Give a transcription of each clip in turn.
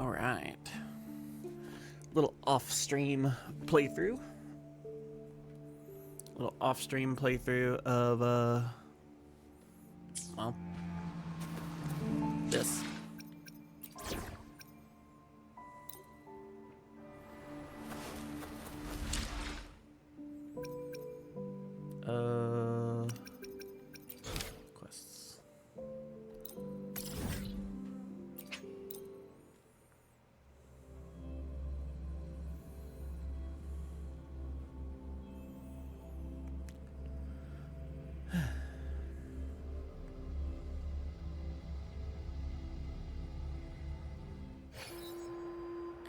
Alright. Little off-stream playthrough. Little off-stream playthrough of, well, this. Quests.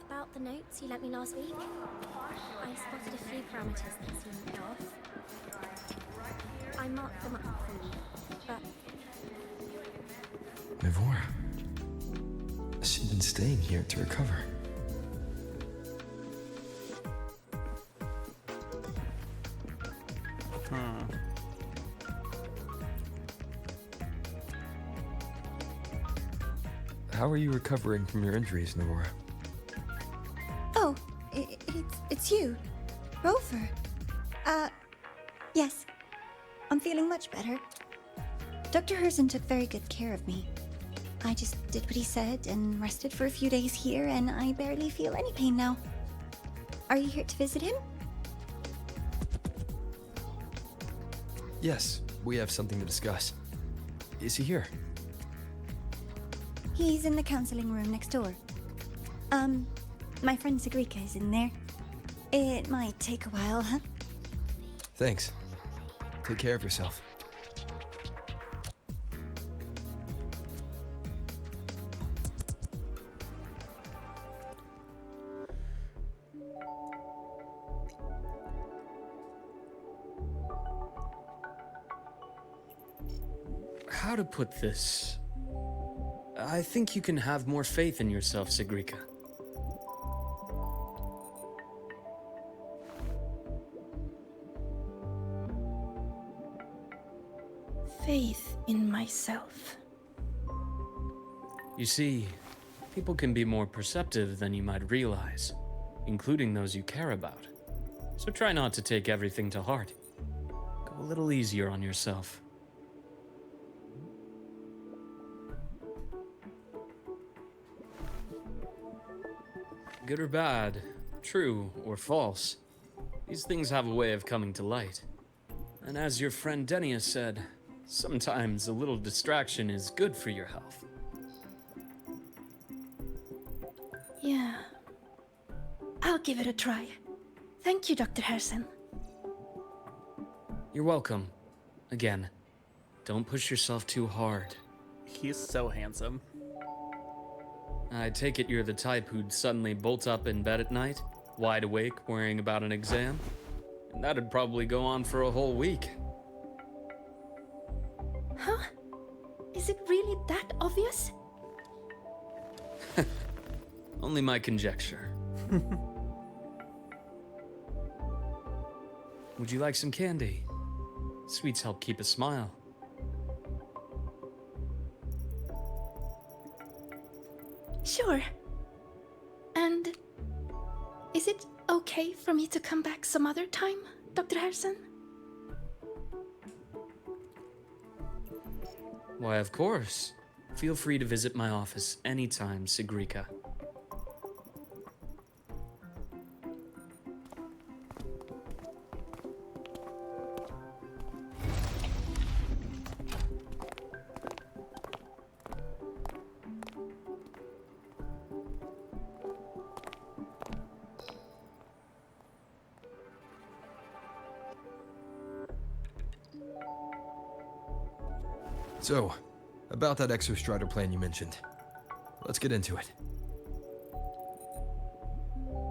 About the notes you lent me last week, I spotted a few parameters that seemed off. I marked them up for you, but... Mivora. She'd been staying here to recover. How are you recovering from your injuries, Mivora? Oh, it's you, Rover. Yes. I'm feeling much better. Dr. Herzen took very good care of me. I just did what he said and rested for a few days here, and I barely feel any pain now. Are you here to visit him? Yes, we have something to discuss. Is he here? He's in the counseling room next door. My friend Sigrika is in there. It might take a while, huh? Thanks. Take care of yourself. How to put this? I think you can have more faith in yourself, Sigrika. Faith in myself. You see, people can be more perceptive than you might realize, including those you care about. So try not to take everything to heart. Go a little easier on yourself. Good or bad, true or false, these things have a way of coming to light. And as your friend Denia said, sometimes a little distraction is good for your health. Yeah. I'll give it a try. Thank you, Dr. Herzen. You're welcome. Again, don't push yourself too hard. He's so handsome. I take it you're the type who'd suddenly bolt up in bed at night, wide awake, worrying about an exam? And that'd probably go on for a whole week. Huh? Is it really that obvious? Only my conjecture. Would you like some candy? Sweets help keep a smile. Sure. And is it okay for me to come back some other time, Dr. Herzen? Why, of course. Feel free to visit my office anytime, Sigrika. So, about that Exostrider plan you mentioned. Let's get into it.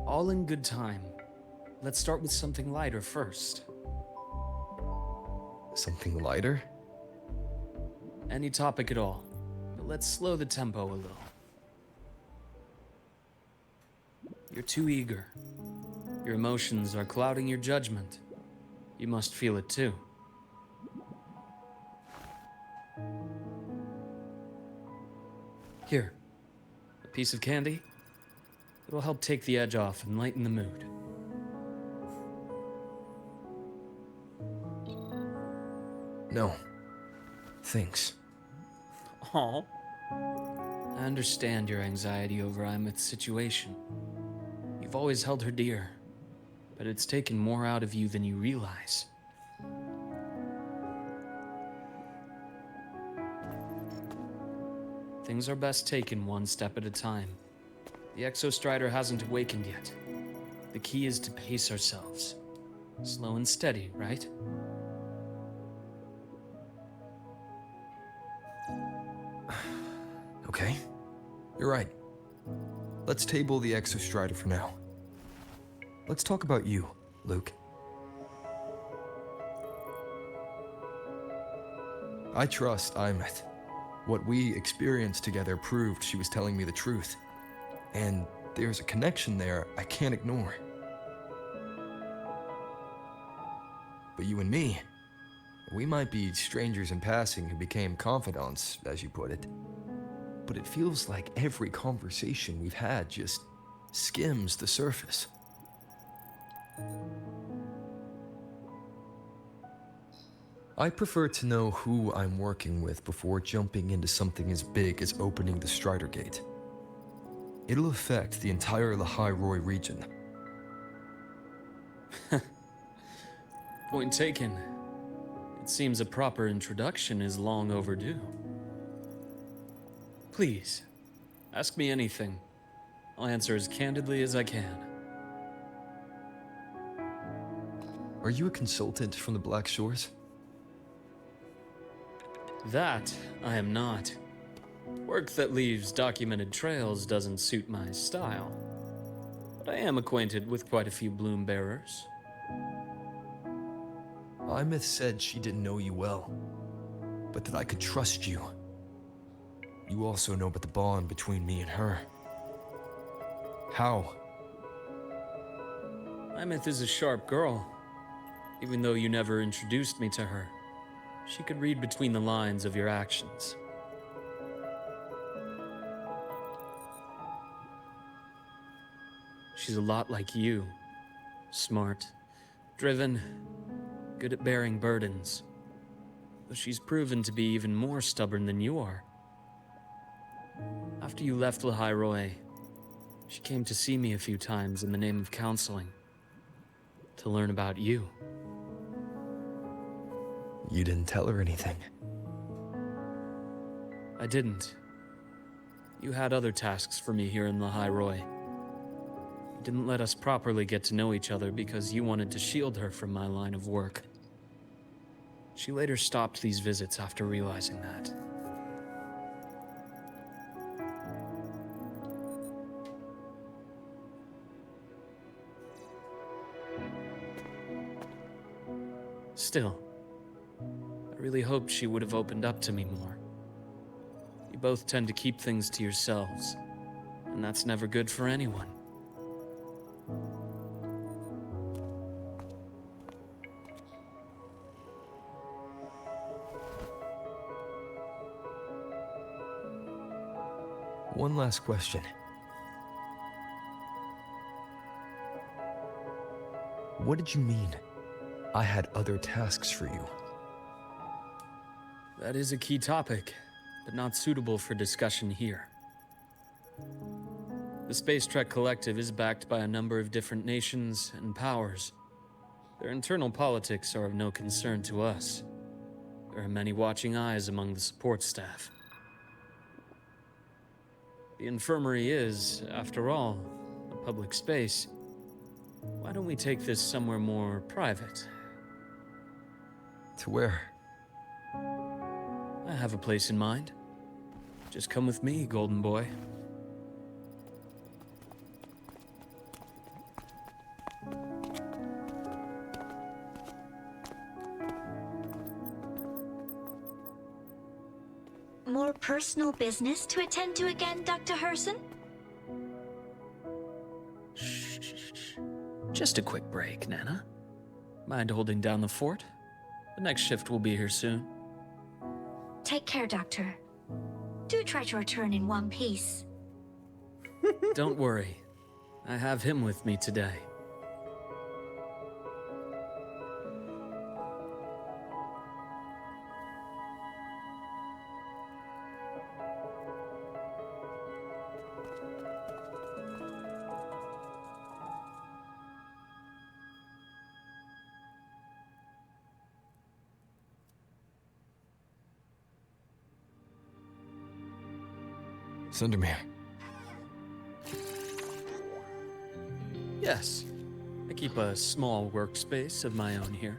All in good time. Let's start with something lighter first. Something lighter? Any topic at all, but let's slow the tempo a little. You're too eager. Your emotions are clouding your judgment. You must feel it too. Here, a piece of candy? It'll help take the edge off and lighten the mood. No. Thanks. Aw. I understand your anxiety over Imeth's situation. You've always held her dear, but it's taken more out of you than you realize. Things are best taken one step at a time. The Exostrider hasn't awakened yet. The key is to pace ourselves. Slow and steady, right? Okay. You're right. Let's table the Exostrider for now. Let's talk about you, Luke. I trust Imeth. What we experienced together proved she was telling me the truth. And there's a connection there I can't ignore. But you and me, we might be strangers in passing who became confidants, as you put it. But it feels like every conversation we've had just skims the surface. I prefer to know who I'm working with before jumping into something as big as opening the Strider Gate. It'll affect the entire Lahai-Roi region. Point taken. It seems a proper introduction is long overdue. Please, ask me anything. I'll answer as candidly as I can. Are you a consultant from the Black Shores? That I am not. Work that leaves documented trails doesn't suit my style. But I am acquainted with quite a few bloom bearers. Imeth said she didn't know you well, but that I could trust you. You also know about the bond between me and her. How? Imeth is a sharp girl. Even though you never introduced me to her, she could read between the lines of your actions. She's a lot like you. Smart, driven, good at bearing burdens. Though she's proven to be even more stubborn than you are. After you left Lahai-Roi, she came to see me a few times in the name of counseling. To learn about you. You didn't tell her anything. I didn't. You had other tasks for me here in Lahai-Roi. You didn't let us properly get to know each other because you wanted to shield her from my line of work. She later stopped these visits after realizing that. Still, I really hoped she would have opened up to me more. You both tend to keep things to yourselves, and that's never good for anyone. One last question. What did you mean? I had other tasks for you. That is a key topic, but not suitable for discussion here. The Space Trek Collective is backed by a number of different nations and powers. Their internal politics are of no concern to us. There are many watching eyes among the support staff. The infirmary is, after all, a public space. Why don't we take this somewhere more private? To where? I have a place in mind. Just come with me, Golden Boy. More personal business to attend to again, Dr. Herson? Shh. Just a quick break, Nana. Mind holding down the fort? The next shift will be here soon. Take care, Doctor. Do try to return in one piece. Don't worry. I have him with me today. Sundermere. Yes, I keep a small workspace of my own here.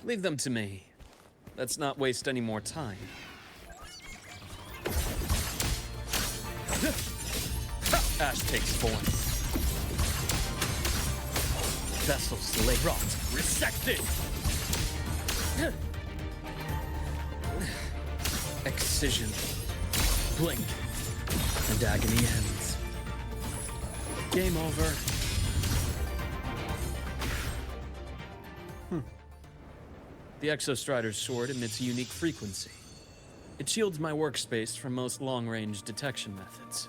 Leave them to me. Let's not waste any more time. Ash takes form. Vessels lay rot, resected! Excision, blink, and agony ends. Game over. The Exostrider's sword emits a unique frequency. It shields my workspace from most long-range detection methods.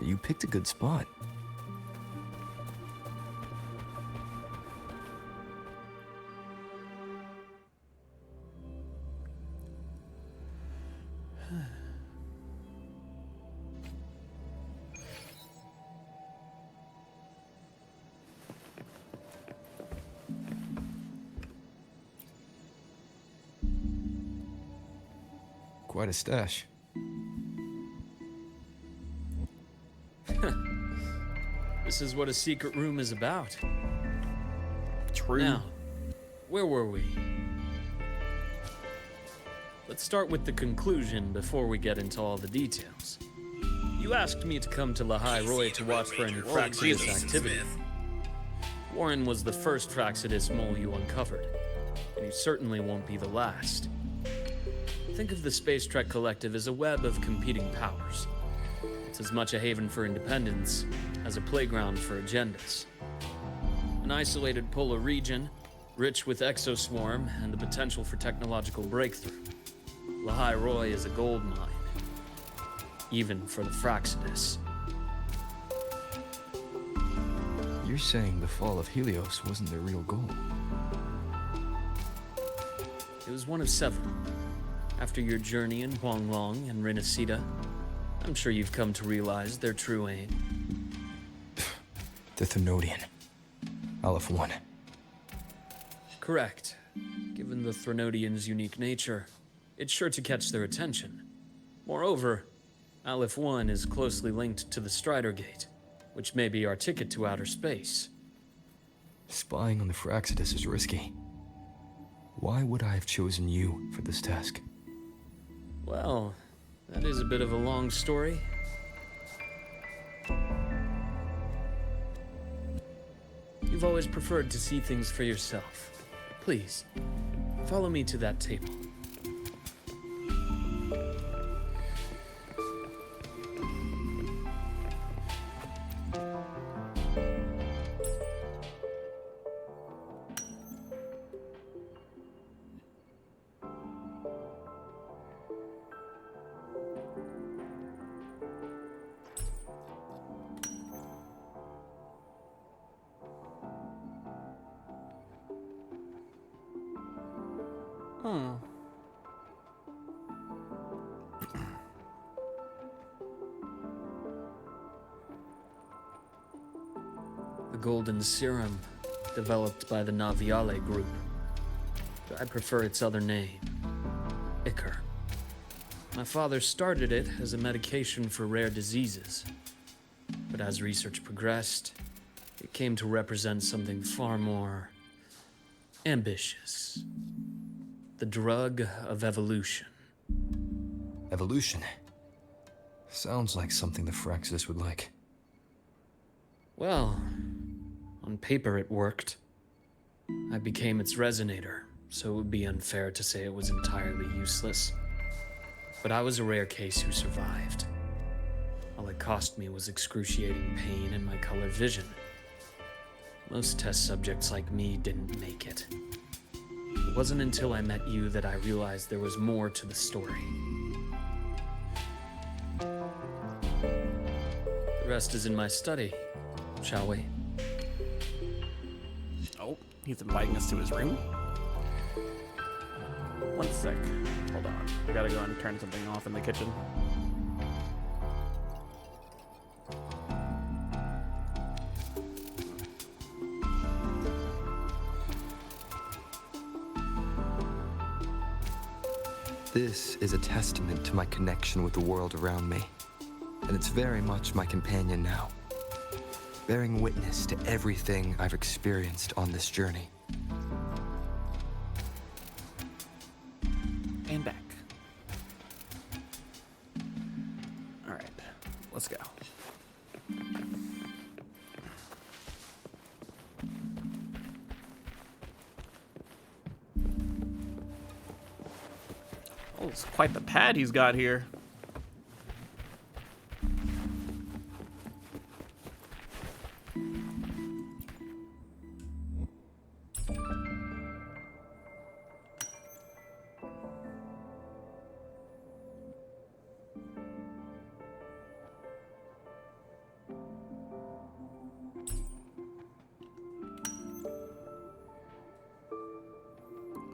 You picked a good spot. Quite a stash. This is what a secret room is about. True. Now, where were we? Let's start with the conclusion before we get into all the details. You asked me to come to Lahai Roy to watch for any Fraxidus activity. Warren was the first Fraxidus mole you uncovered, and he certainly won't be the last. Think of the Space Trek Collective as a web of competing powers. It's as much a haven for independence as a playground for agendas. An isolated polar region, rich with exoswarm and the potential for technological breakthrough. Lahai Roy is a gold mine, even for the Fraxidus. You're saying the fall of Helios wasn't their real goal? It was one of several. After your journey in Huanglong and Renacida, I'm sure you've come to realize their true aim. The Thenodian. Aleph 1. Correct. Given the Threnodians' unique nature, it's sure to catch their attention. Moreover, Aleph 1 is closely linked to the Strider Gate, which may be our ticket to outer space. Spying on the Fraxidus is risky. Why would I have chosen you for this task? Well, that is a bit of a long story. You've always preferred to see things for yourself. Please, follow me to that table. golden serum developed by the Naviale group. I prefer its other name, Ichor. My father started it as a medication for rare diseases, but as research progressed, it came to represent something far more ambitious. The drug of evolution. Evolution? Sounds like something the Phyrexis would like. Well, on paper it worked. I became its resonator, so it would be unfair to say it was entirely useless. But I was a rare case who survived. All it cost me was excruciating pain and my color vision. Most test subjects like me didn't make it. It wasn't until I met you that I realized there was more to the story. The rest is in my study, shall we? Oh, he's inviting us to his room? One sec. Hold on. I gotta go and turn something off in the kitchen. This is a testament to my connection with the world around me, and it's very much my companion now, bearing witness to everything I've experienced on this journey. And back. Alright, let's go. Oh, it's quite the pad he's got here.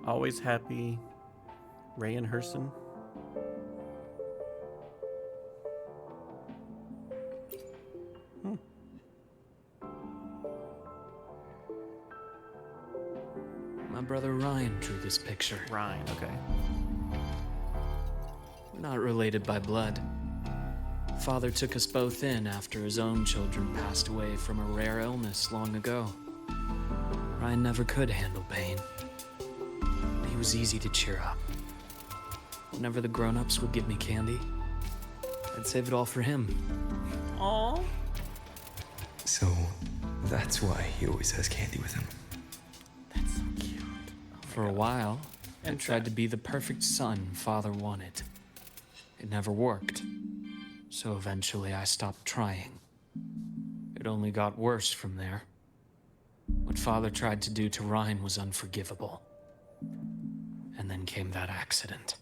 Always happy, Ray and Hurston. My brother Ryan drew this picture. Ryan, okay. We're not related by blood. Father took us both in after his own children passed away from a rare illness long ago. Ryan never could handle pain. He was easy to cheer up. Whenever the grown-ups would give me candy, I'd save it all for him. Aww. So, that's why he always has candy with him. That's so cute. For a while, I And tried sad. to be the perfect son Father wanted. It never worked. So eventually I stopped trying. It only got worse from there. What Father tried to do to Ryan was unforgivable. And then came that accident.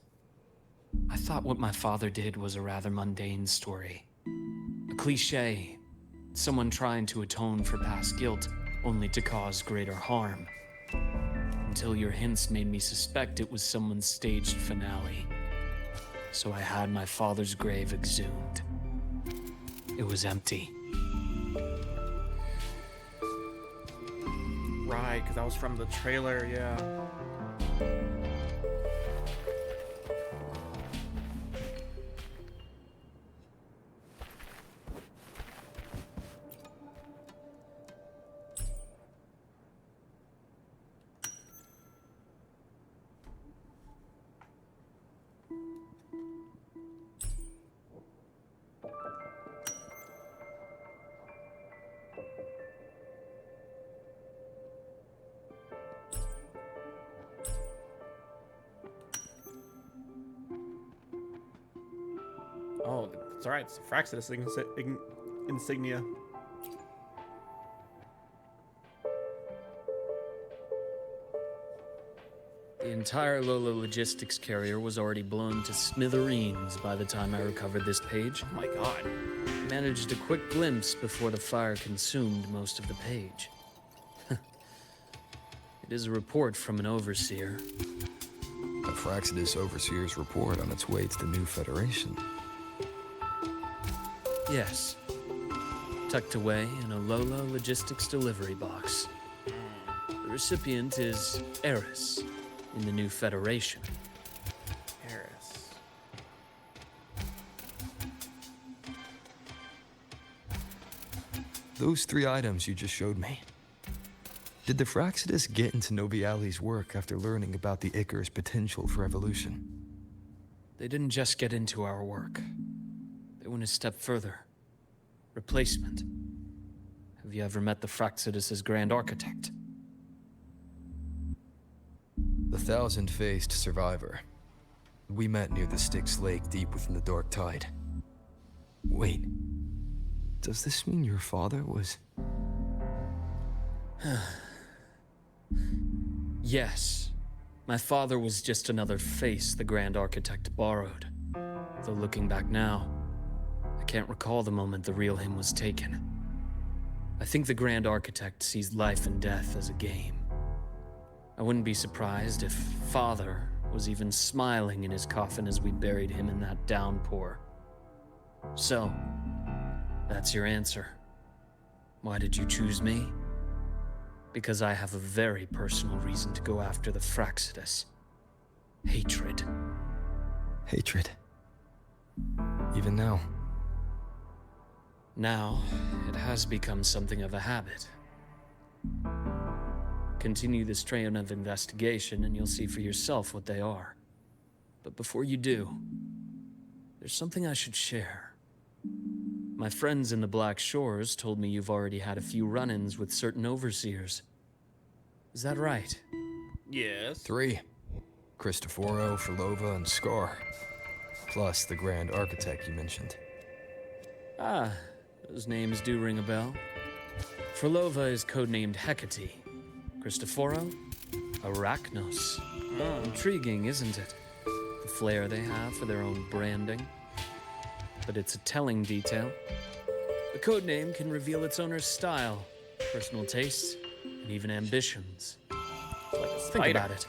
I thought what my father did was a rather mundane story. A cliché. Someone trying to atone for past guilt, only to cause greater harm. Until your hints made me suspect it was someone's staged finale. So I had my father's grave exhumed. It was empty. Right, because that was from the trailer, yeah. Oh, it's alright. It's Phyrexis insignia. The entire Lola logistics carrier was already blown to smithereens by the time I recovered this page. Oh my god. I managed a quick glimpse before the fire consumed most of the page. It is a report from an overseer. A Phyrexis Overseer's report on its way to the new Federation. Yes. tucked away in a Lola Logistics delivery box. The recipient is Eris in the new Federation. Harris. Those 3 items you just showed me. Did the Fraxidus get into Noviali's work after learning about the Icar's potential for evolution? They didn't just get into our work. They went a step further. Replacement. Have you ever met the Fraxidus' Grand Architect? The thousand-faced survivor. We met near the Styx Lake deep within the Dark Tide. Wait. Does this mean your father was... Yes. My father was just another face the Grand Architect borrowed. Though looking back now, I can't recall the moment the real him was taken. I think the Grand Architect sees life and death as a game. I wouldn't be surprised if Father was even smiling in his coffin as we buried him in that downpour. So, that's your answer. Why did you choose me? Because I have a very personal reason to go after the Fraxidus. Hatred. hatred? Even now? Now, it has become something of a habit. Continue this train of investigation and you'll see for yourself what they are. But before you do, there's something I should share. My friends in the Black Shores told me you've already had a few run-ins with certain overseers. Is that right? Yes. 3. Cristoforo, Frolova, and Scar. Plus the Grand Architect you mentioned. Ah, those names do ring a bell. Frolova is codenamed Hecate. Cristoforo? Arachnos. Intriguing, isn't it? The flair they have for their own branding. But it's a telling detail. A codename can reveal its owner's style, personal tastes, and even ambitions. Think about it.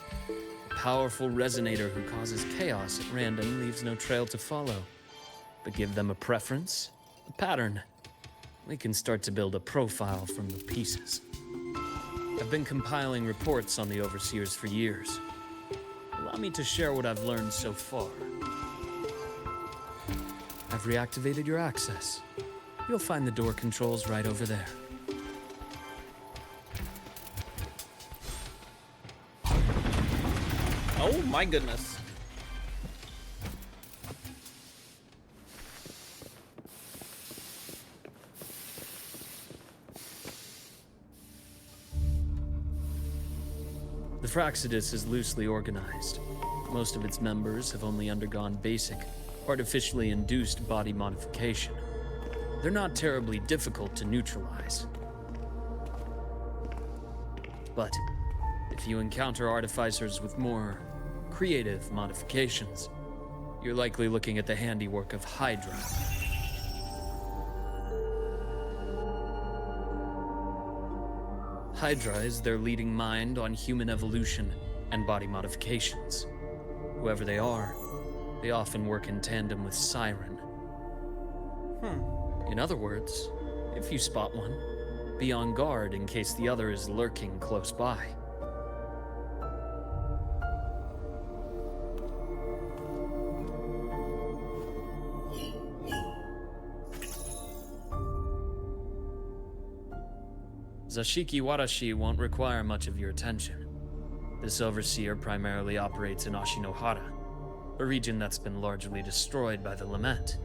A powerful resonator who causes chaos at random leaves no trail to follow. But give them a preference, a pattern. We can start to build a profile from the pieces. I've been compiling reports on the Overseers for years. Allow me to share what I've learned so far. I've reactivated your access. You'll find the door controls right over there. Oh my goodness. The Fraxidus is loosely organized. Most of its members have only undergone basic, artificially induced body modification. They're not terribly difficult to neutralize. But if you encounter artificers with more creative modifications, you're likely looking at the handiwork of Hydra. Hydra is their leading mind on human evolution and body modifications. Whoever they are, they often work in tandem with Siren. In other words, if you spot one, be on guard in case the other is lurking close by. Zashiki Warashi won't require much of your attention. This overseer primarily operates in Ashinohara, a region that's been largely destroyed by the Lament.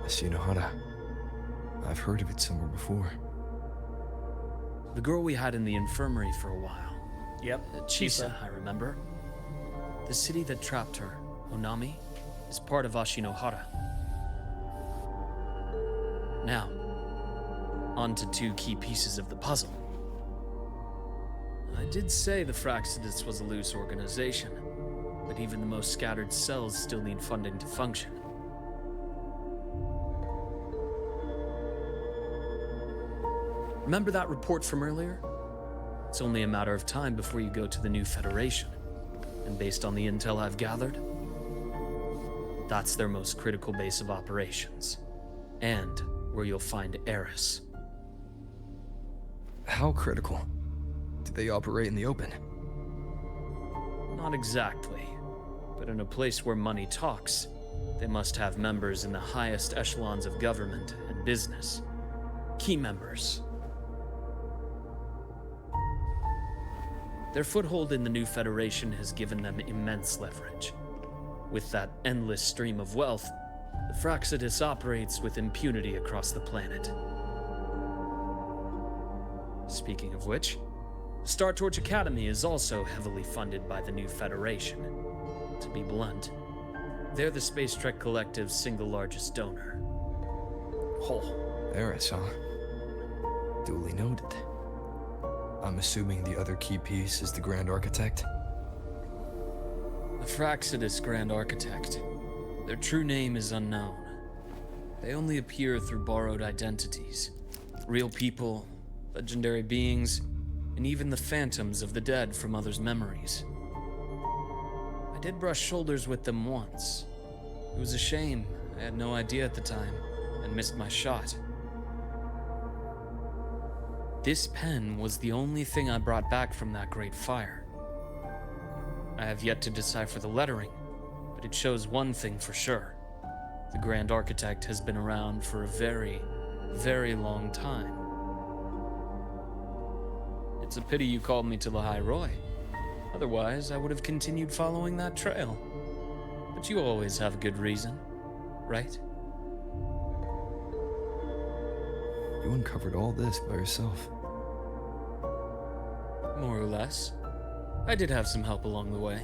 Ashinohara. I've heard of it somewhere before. The girl we had in the infirmary for a while. Yep. Chisa, I remember. The city that trapped her, Onami, is part of Ashinohara. Now, on to 2 key pieces of the puzzle. I did say the Fraxidus was a loose organization, but even the most scattered cells still need funding to function. Remember that report from earlier? It's only a matter of time before you go to the new Federation. And based on the intel I've gathered, that's their most critical base of operations. And where you'll find Eris. How critical? Do they operate in the open? Not exactly, but in a place where money talks, they must have members in the highest echelons of government and business. Key members. Their foothold in the new Federation has given them immense leverage. With that endless stream of wealth, the Fraxidus operates with impunity across the planet. Speaking of which, Star Torch Academy is also heavily funded by the new Federation. To be blunt, they're the Space Trek Collective's single largest donor. Oh, Eris, huh? Duly noted. I'm assuming the other key piece is the Grand Architect? The Fraxidus Grand Architect. Their true name is unknown. They only appear through borrowed identities. Real people, legendary beings, and even the phantoms of the dead from others' memories. I did brush shoulders with them once. It was a shame. I had no idea at the time, and missed my shot. This pen was the only thing I brought back from that great fire. I have yet to decipher the lettering, but it shows one thing for sure. The Grand Architect has been around for a very, very long time. It's a pity you called me to the High Roy. Otherwise, I would have continued following that trail. But you always have a good reason, right? You uncovered all this by yourself. More or less. I did have some help along the way.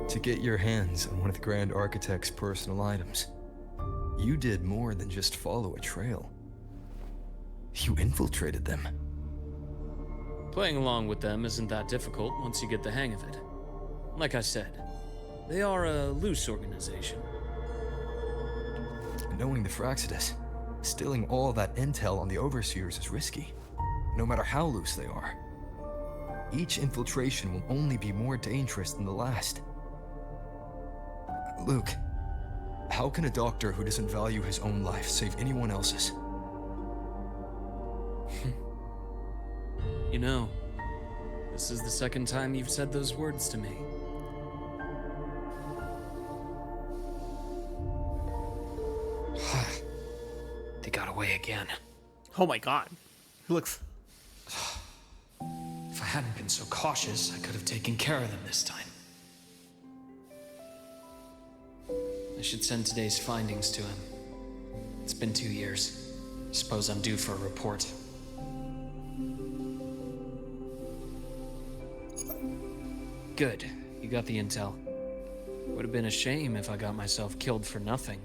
To get your hands on one of the Grand Architect's personal items, you did more than just follow a trail. You infiltrated them. Playing along with them isn't that difficult once you get the hang of it. Like I said, they are a loose organization. Knowing the Fraxidus, stealing all that intel on the Overseers is risky, no matter how loose they are. Each infiltration will only be more dangerous than the last. Luke, how can a doctor who doesn't value his own life save anyone else's? You know, this is the second time you've said those words to me. They got away again. Oh my god. He looks... If I hadn't been so cautious, I could have taken care of them this time. I should send today's findings to him. It's been 2 years. Suppose I'm due for a report. Good. You got the intel. Would have been a shame if I got myself killed for nothing.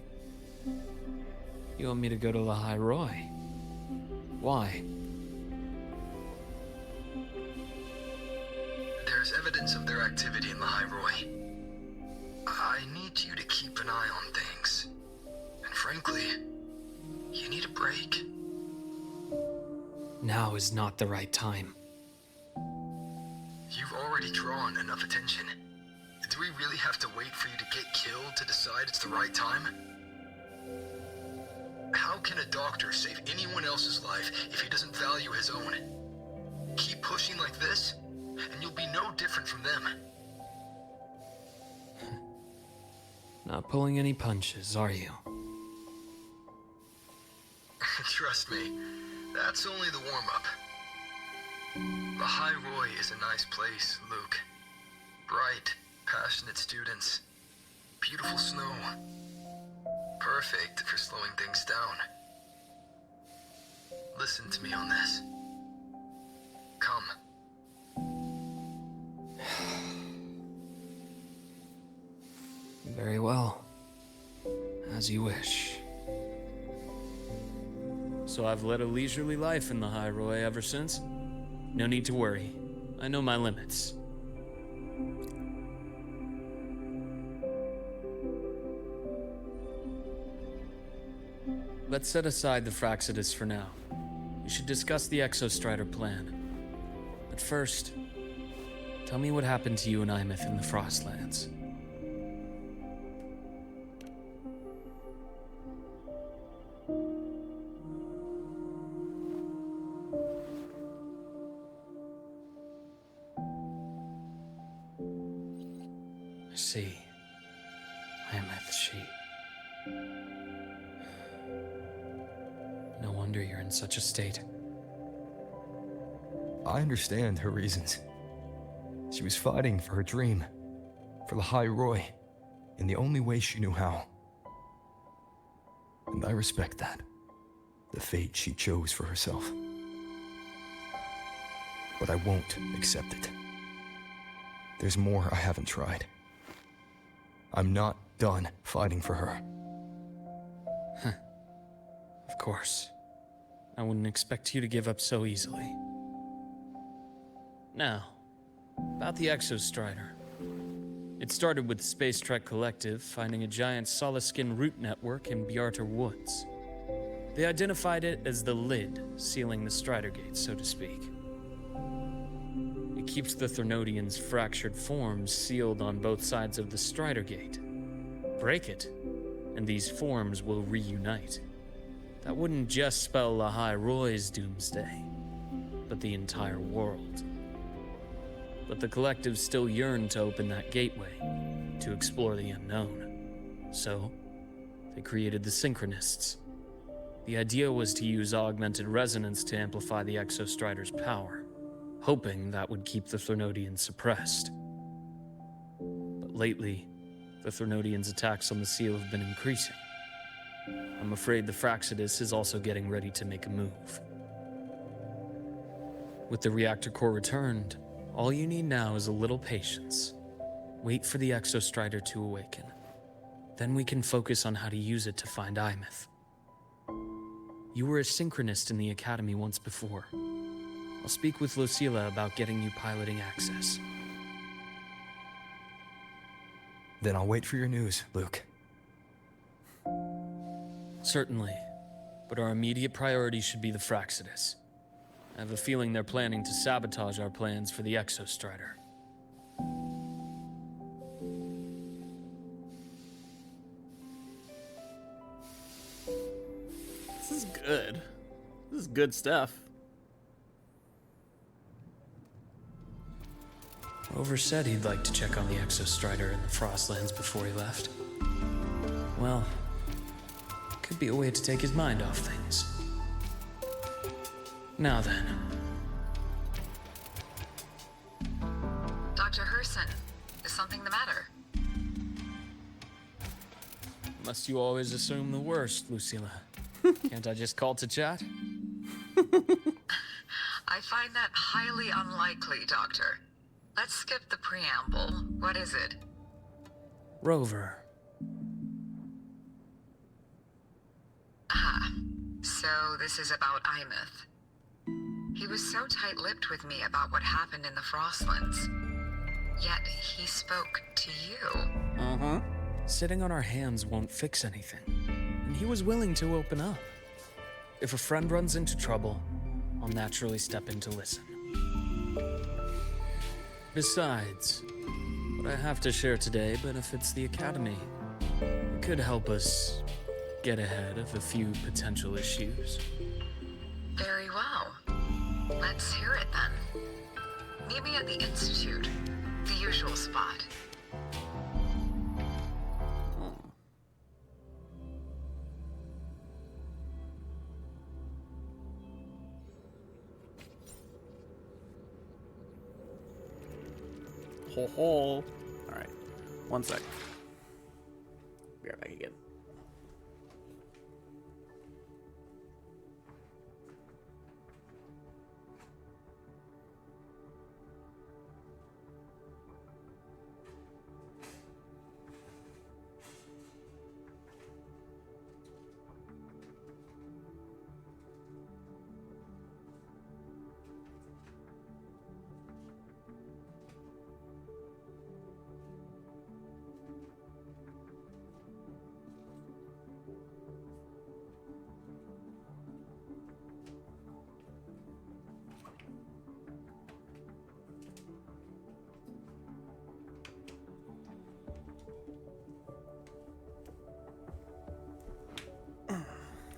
You want me to go to the High Roy? Why? There's evidence of their activity in the High Roy. I need you to keep an eye on things. And frankly, you need a break. Now is not the right time. You've already drawn enough attention. Do we really have to wait for you to get killed to decide it's the right time? How can a doctor save anyone else's life if he doesn't value his own? Keep pushing like this, and you'll be no different from them. Not pulling any punches, are you? Trust me, that's only the warm-up. The High Roy is a nice place, Luke. Bright, passionate students. Beautiful snow. Perfect for slowing things down. Listen to me on this. Come. Very well. As you wish. So I've led a leisurely life in the High Roy ever since? No need to worry. I know my limits. Let's set aside the Fraxidus for now. We should discuss the Exostrider plan. But first, tell me what happened to you and Imeth in the Frostlands. see. Ameth, she... No wonder you're in such a state. I understand her reasons. She was fighting for her dream, for the High Roy, in the only way she knew how. And I respect that, the fate she chose for herself. But I won't accept it. There's more I haven't tried. I'm not done fighting for her. Of course. I wouldn't expect you to give up so easily. Now, about the Exostrider. It started with the Space Trek Collective finding a giant solid-skin root network in Bjarter Woods. They identified it as the lid, sealing the Strider Gate, so to speak. It keeps the Thernodians' fractured forms sealed on both sides of the Strider Gate. Break it, and these forms will reunite. That wouldn't just spell the High Roy's doomsday, but the entire world. But the Collective still yearned to open that gateway, to explore the unknown. So, they created the Synchronists. The idea was to use augmented resonance to amplify the Exostrider's power, hoping that would keep the Thernodians suppressed. But lately, the Thernodians' attacks on the seal have been increasing. I'm afraid the Fraxidus is also getting ready to make a move. With the reactor core returned, all you need now is a little patience. Wait for the Exostrider to awaken. Then we can focus on how to use it to find Imeth. You were a synchronist in the Academy once before. I'll speak with Lucilla about getting you piloting access. Then I'll wait for your news, Luke. Certainly, but our immediate priority should be the Fraxidus. I have a feeling they're planning to sabotage our plans for the Exostrider. This is good. This is good stuff. Rover said he'd like to check on the Exostrider in the Frostlands before he left. Well, could be a way to take his mind off things. Now then. Dr. Herson, is something the matter? Must you always assume the worst, Lucilla? Can't I just call to chat? I find that highly unlikely, Doctor. Let's skip the preamble. What is it? Rover. Ah, so this is about Imeth. He was so tight-lipped with me about what happened in the Frostlands. Yet he spoke to you. Uh-huh. Sitting on our hands won't fix anything. And he was willing to open up. If a friend runs into trouble, I'll naturally step in to listen. Besides, what I have to share today benefits the Academy. It could help us get ahead of a few potential issues. Very well. Let's hear it then. Meet me at the Institute, the usual spot. Ho ho. Alright. One sec. Be right back again.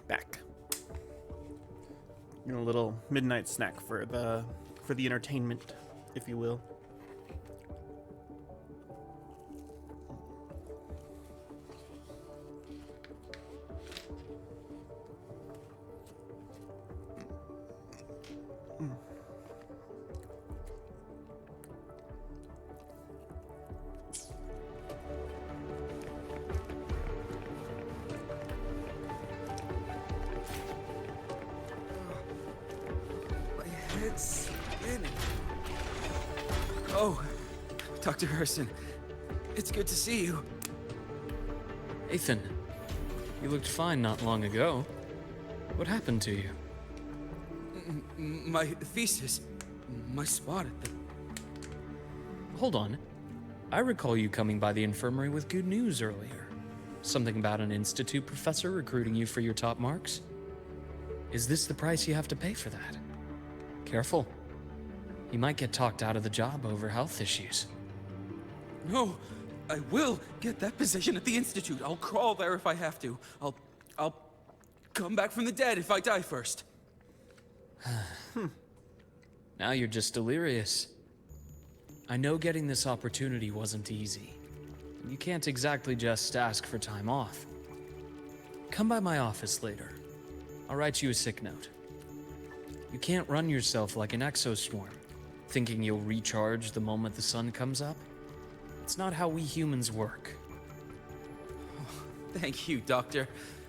Back. You know, a little midnight snack for the entertainment, if you will. Oh, Dr. Herson. It's good to see you. Ethan, you looked fine not long ago. What happened to you? My thesis. My spot at the... Hold on. I recall you coming by the infirmary with good news earlier. Something about an institute professor recruiting you for your top marks? Is this the price you have to pay for that? Careful. You might get talked out of the job over health issues. No, I will get that position at the institute. I'll crawl there if I have to. I'll come back from the dead if I die first. Now you're just delirious. I know getting this opportunity wasn't easy. You can't exactly just ask for time off. Come by my office later. I'll write you a sick note. You can't run yourself like an exoswarm, thinking you'll recharge the moment the sun comes up. It's not how we humans work. Thank you, Doctor.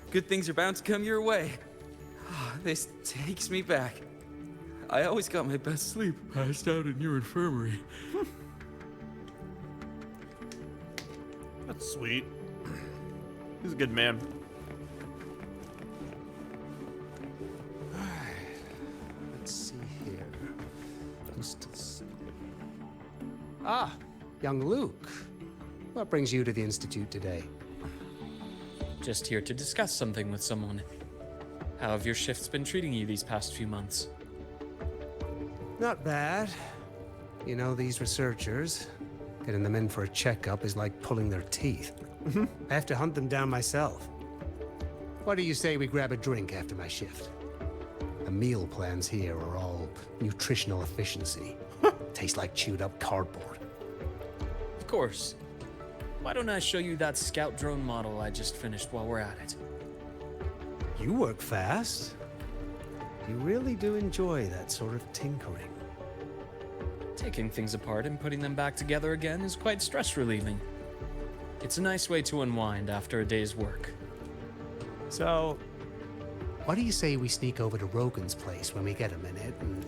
Good things are bound to come your way. This takes me back. I always got my best sleep passed out in your infirmary. That's sweet. He's a good man. Let's see here. Ah, young Luke. What brings you to the Institute today? Just here to discuss something with someone. How have your shifts been treating you these past few months? Not bad. You know, these researchers, getting them in for a checkup is like pulling their teeth. I have to hunt them down myself. What do you say we grab a drink after my shift? The meal plans here are all nutritional efficiency. Tastes like chewed up cardboard. Of course. Why don't I show you that scout drone model I just finished while we're at it? You work fast. You really do enjoy that sort of tinkering. Taking things apart and putting them back together again is quite stress relieving. It's a nice way to unwind after a day's work. So, what do you say we sneak over to Rogan's place when we get a minute and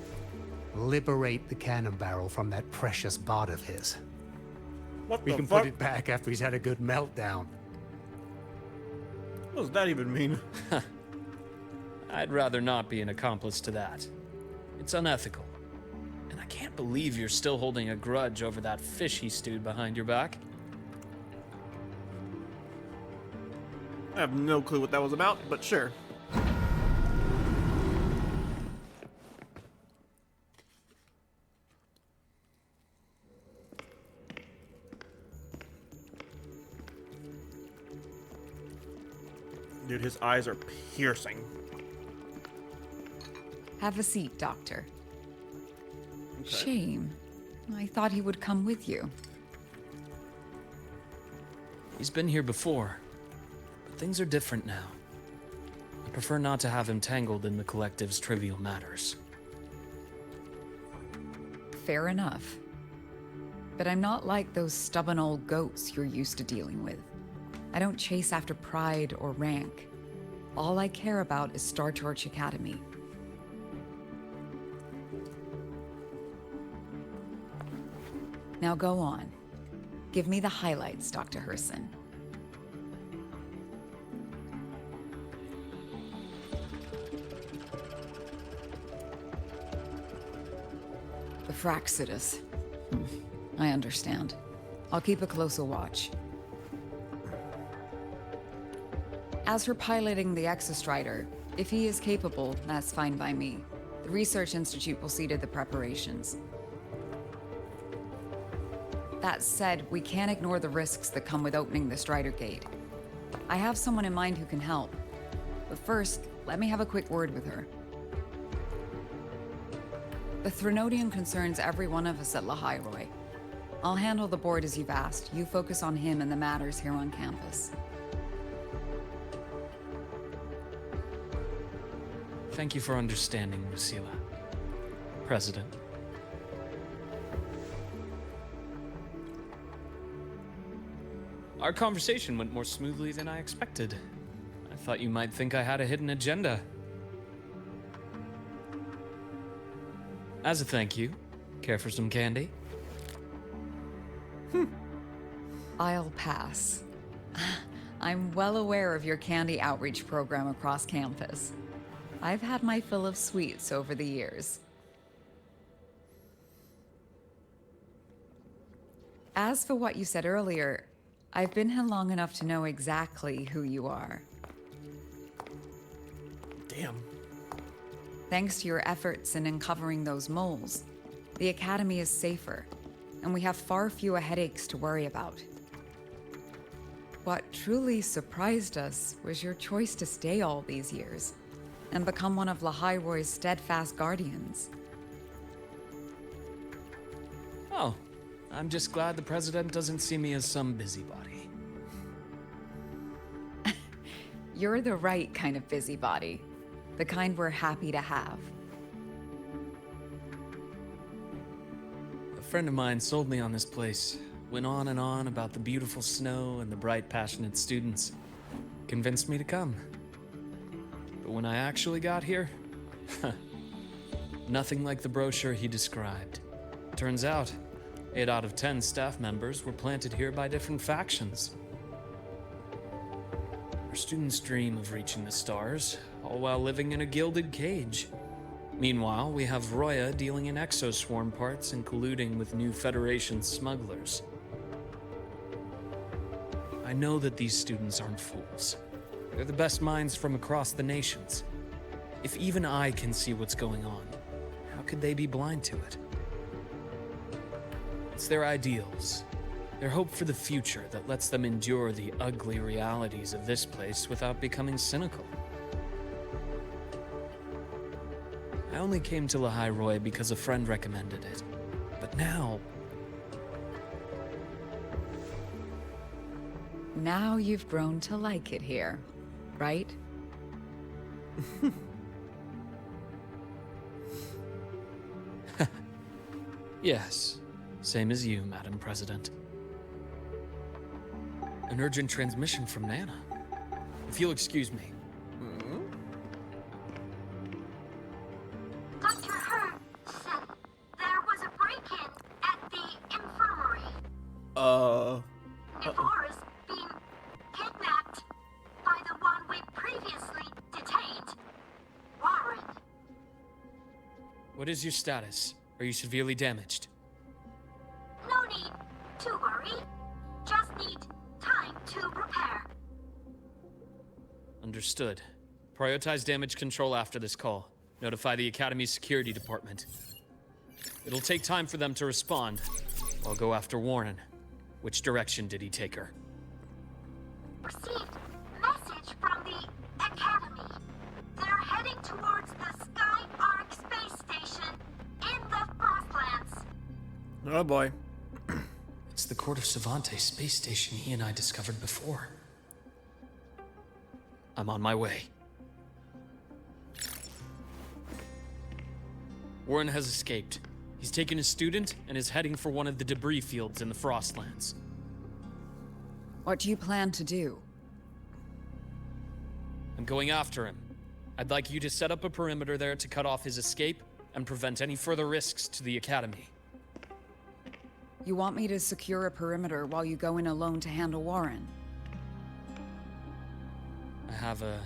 liberate the cannon barrel from that precious bot of his? What We the can fuck? put it back after he's had a good meltdown. What does that even mean? I'd rather not be an accomplice to that. It's unethical. And I can't believe you're still holding a grudge over that fish he stewed behind your back. I have no clue what that was about, but sure. Dude, his eyes are piercing. Have a seat, Doctor. Okay. Shame. I thought he would come with you. He's been here before, but things are different now. I prefer not to have him tangled in the collective's trivial matters. Fair enough. But I'm not like those stubborn old goats you're used to dealing with. I don't chase after pride or rank. All I care about is Star Torch Academy. Now go on. Give me the highlights, Dr. Herson. The Fraxidus. I understand. I'll keep a closer watch. As for piloting the Exostrider, if he is capable, that's fine by me. The Research Institute will see to the preparations. That said, we can't ignore the risks that come with opening the Strider Gate. I have someone in mind who can help. But first, let me have a quick word with her. The Threnodian concerns every one of us at Lahairoi. I'll handle the board as you've asked. You focus on him and the matters here on campus. Thank you for understanding, Lucilla. President. Our conversation went more smoothly than I expected. I thought you might think I had a hidden agenda. As a thank you, care for some candy? I'll pass. I'm well aware of your candy outreach program across campus. I've had my fill of sweets over the years. As for what you said earlier, I've been here long enough to know exactly who you are. Damn. Thanks to your efforts in uncovering those moles, the Academy is safer, and we have far fewer headaches to worry about. What truly surprised us was your choice to stay all these years and become one of Lahai-Roy's steadfast guardians. Oh, I'm just glad the President doesn't see me as some busybody. You're the right kind of busybody, the kind we're happy to have. A friend of mine sold me on this place. Went on and on about the beautiful snow and the bright, passionate students. Convinced me to come. But when I actually got here, nothing like the brochure he described. Turns out, 8 out of 10 staff members were planted here by different factions. Our students dream of reaching the stars, all while living in a gilded cage. Meanwhile, we have Roya dealing in exoswarm parts and colluding with new Federation smugglers. I know that these students aren't fools. They're the best minds from across the nations. If even I can see what's going on, how could they be blind to it? It's their ideals, their hope for the future that lets them endure the ugly realities of this place without becoming cynical. I only came to Lahai-Roy because a friend recommended it. But now... Now you've grown to like it here, right? Yes, same as you, Madam President. An urgent transmission from Nana. If you'll excuse me. Dr. Hurd said there was a break-in at the infirmary. Ivor being kidnapped by the one we previously detained, Warren. What is your status? Are you severely damaged? No need to worry. Just need time to repair. Understood. Prioritize damage control after this call. Notify the Academy's security department. It'll take time for them to respond. I'll go after Warren. Which direction did he take her? Received message from the Academy. They're heading towards the Sky Arc space station in the Frostlands. Oh boy. It's the Court of Savante space station he and I discovered before. I'm on my way. Warren has escaped. He's taken a student and is heading for one of the debris fields in the Frostlands. What do you plan to do? I'm going after him. I'd like you to set up a perimeter there to cut off his escape and prevent any further risks to the Academy. You want me to secure a perimeter while you go in alone to handle Warren? I have a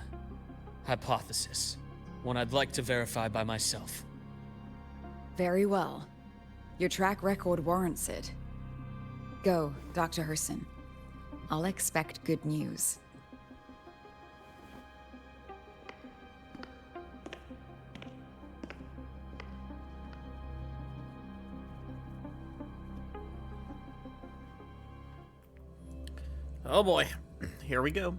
hypothesis. One I'd like to verify by myself. Very well. Your track record warrants it. Go, Dr. Herson. I'll expect good news. Oh boy. Here we go.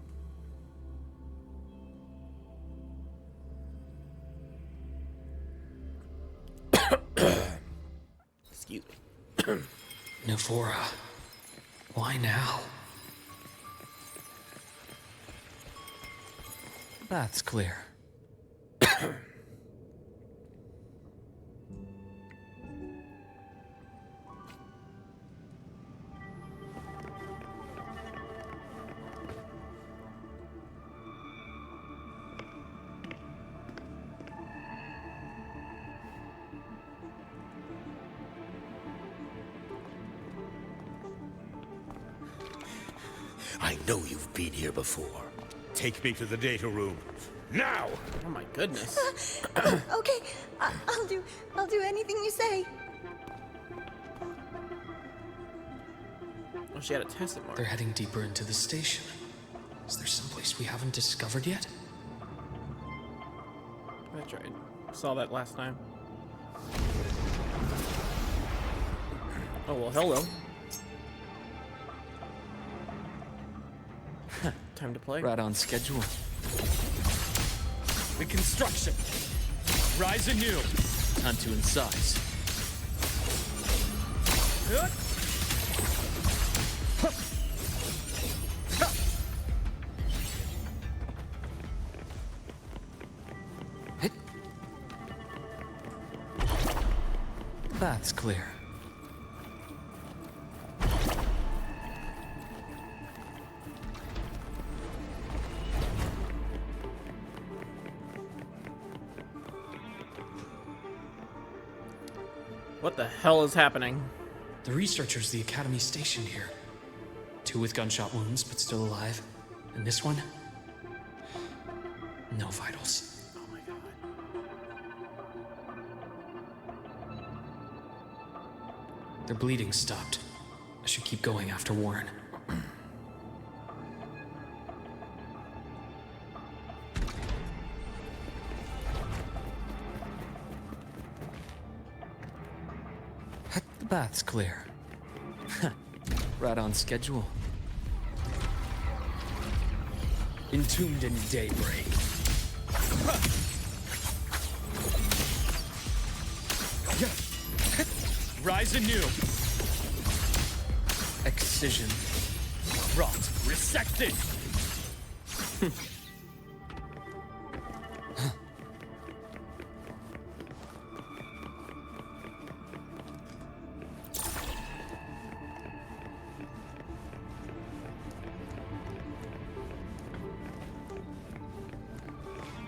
Excuse me. Navora. Why now? That's clear. I know you've been here before. Take me to the data room. Now! Oh my goodness. Okay, I'll do anything you say. Oh, she had a test it more. They're heading deeper into the station. Is there someplace we haven't discovered yet? That's right. Saw that last time. Oh, well, hello. Time to play. Right on schedule. The construction. Rise anew. Time to incise. That's clear. What the hell is happening? The researchers the Academy stationed here. 2 with gunshot wounds, but still alive. And this one? No vitals. Oh my god. Their bleeding stopped. I should keep going after Warren. The bath's clear. Right on schedule. Entombed in daybreak. Rise anew. Excision. Rot. Resected.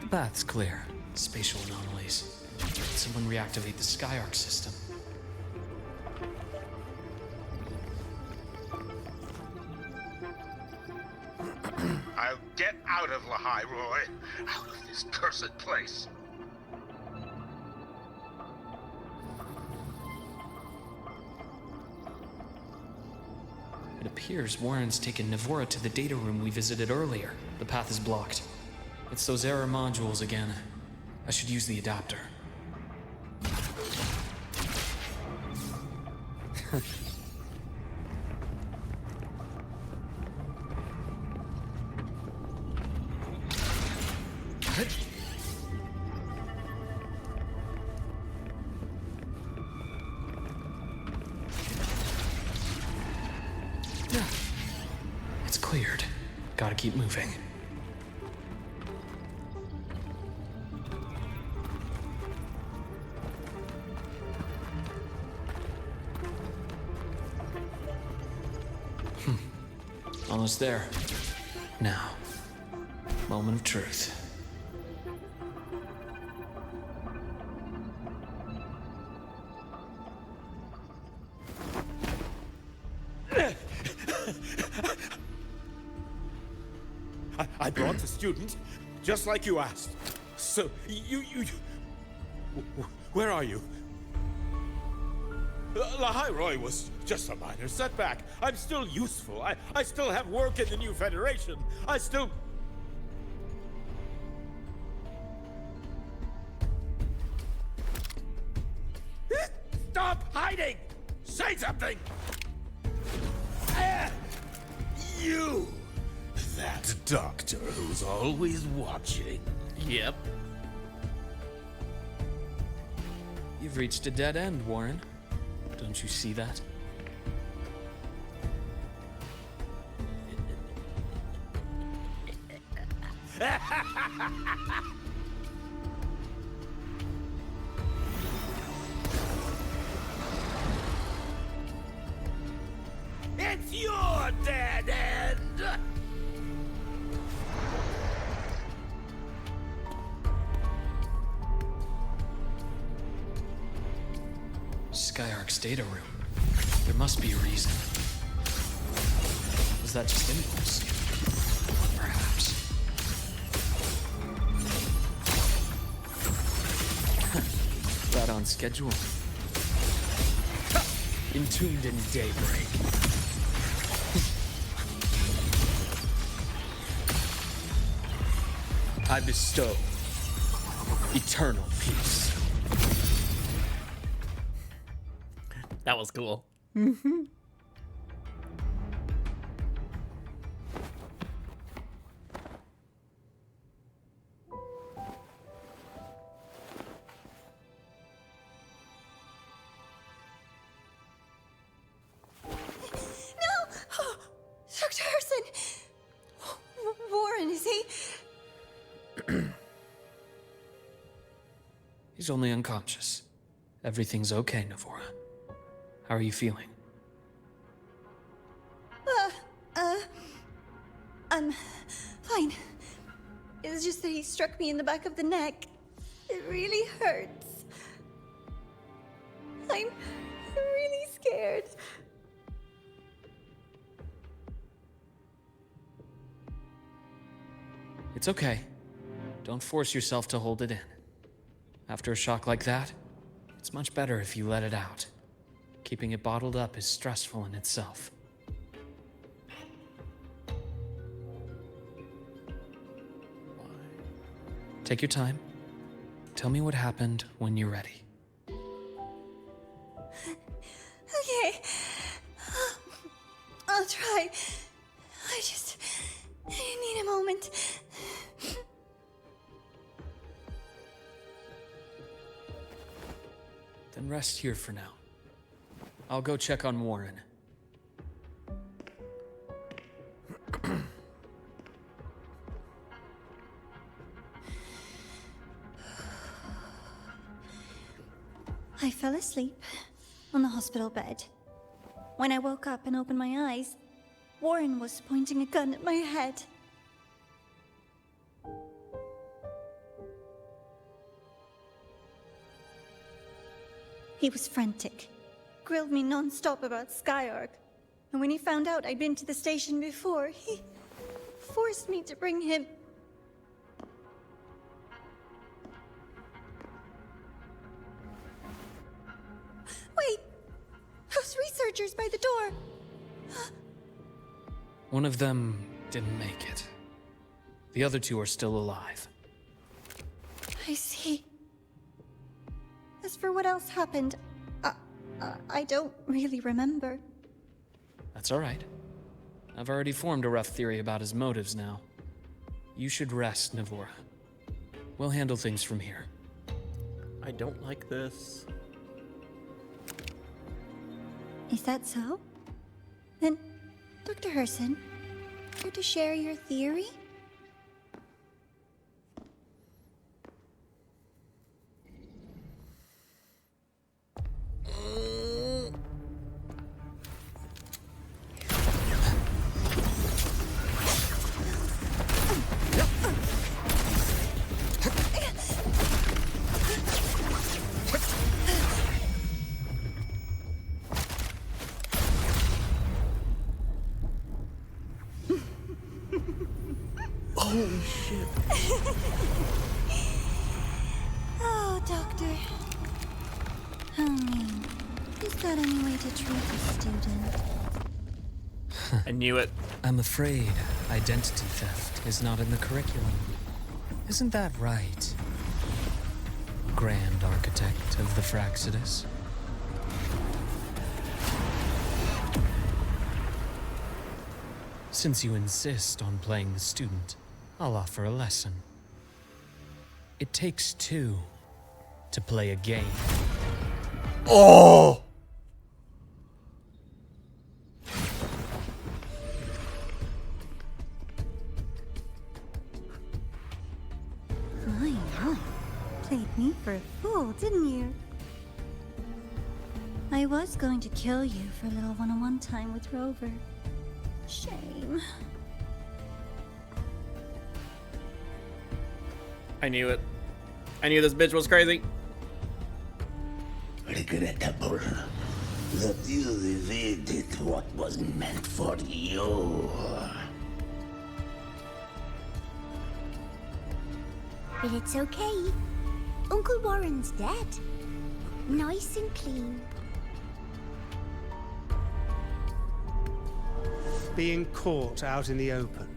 The bath's clear. Spatial anomalies. Did someone reactivate the Skyarc system? I'll get out of Lahai, Roy. Out of this cursed place. It appears Warren's taken Navora to the data room we visited earlier. The path is blocked. It's those error modules again. I should use the adapter. It's cleared. Gotta keep moving. Almost there. Now, moment of truth. I brought the student, just like you asked. So, where are you? Lahai Roy was just a minor setback. I'm still useful. I still have work in the new Federation. I still... Stop hiding! Say something! You! That doctor who's always watching. Yep. You've reached a dead end, Warren. Don't you see that? It's your dead end! Skyarc's data room. There must be a reason. was that just impulse? Perhaps. Right on schedule. Entombed in daybreak. I bestow eternal peace. That was cool. Mm-hmm. Dr. Herson! Warren, is he? He's only unconscious. Everything's okay, Navora. How are you feeling? I'm fine. It's just that he struck me in the back of the neck. It really hurts. I'm really scared. It's okay. Don't force yourself to hold it in. After a shock like that, it's much better if you let it out. Keeping it bottled up is stressful in itself. Take your time. Tell me what happened when you're ready. Okay. I'll try. I need a moment. Then rest here for now. I'll go check on Warren. I fell asleep on the hospital bed. When I woke up and opened my eyes, Warren was pointing a gun at my head. He was frantic, grilled me non-stop about Skyark, and when he found out I'd been to the station before, he forced me to bring him. Wait! Those researchers by the door! One of them didn't make it. The other two are still alive. I see. As for what else happened, I don't really remember. That's all right. I've already formed a rough theory about his motives now. You should rest, Navora. We'll handle things from here. I don't like this. Is that so? Then, Dr. Herson, care to share your theory? Holy shit. Oh, Doctor. I mean, is that any way to treat a student? I knew it. I'm afraid identity theft is not in the curriculum. Isn't that right, Grand Architect of the Fraxidus? Since you insist on playing the student, I'll offer a lesson. It takes two to play a game. Oh! My, played me for a fool, didn't you? I was going to kill you for a little one-on-one time with Rover. Shame. I knew it. I knew this bitch was crazy. Very good at that, Boulder. that you evaded what was meant for you. But it's okay. Uncle Warren's dead. Nice and clean. Being caught out in the open,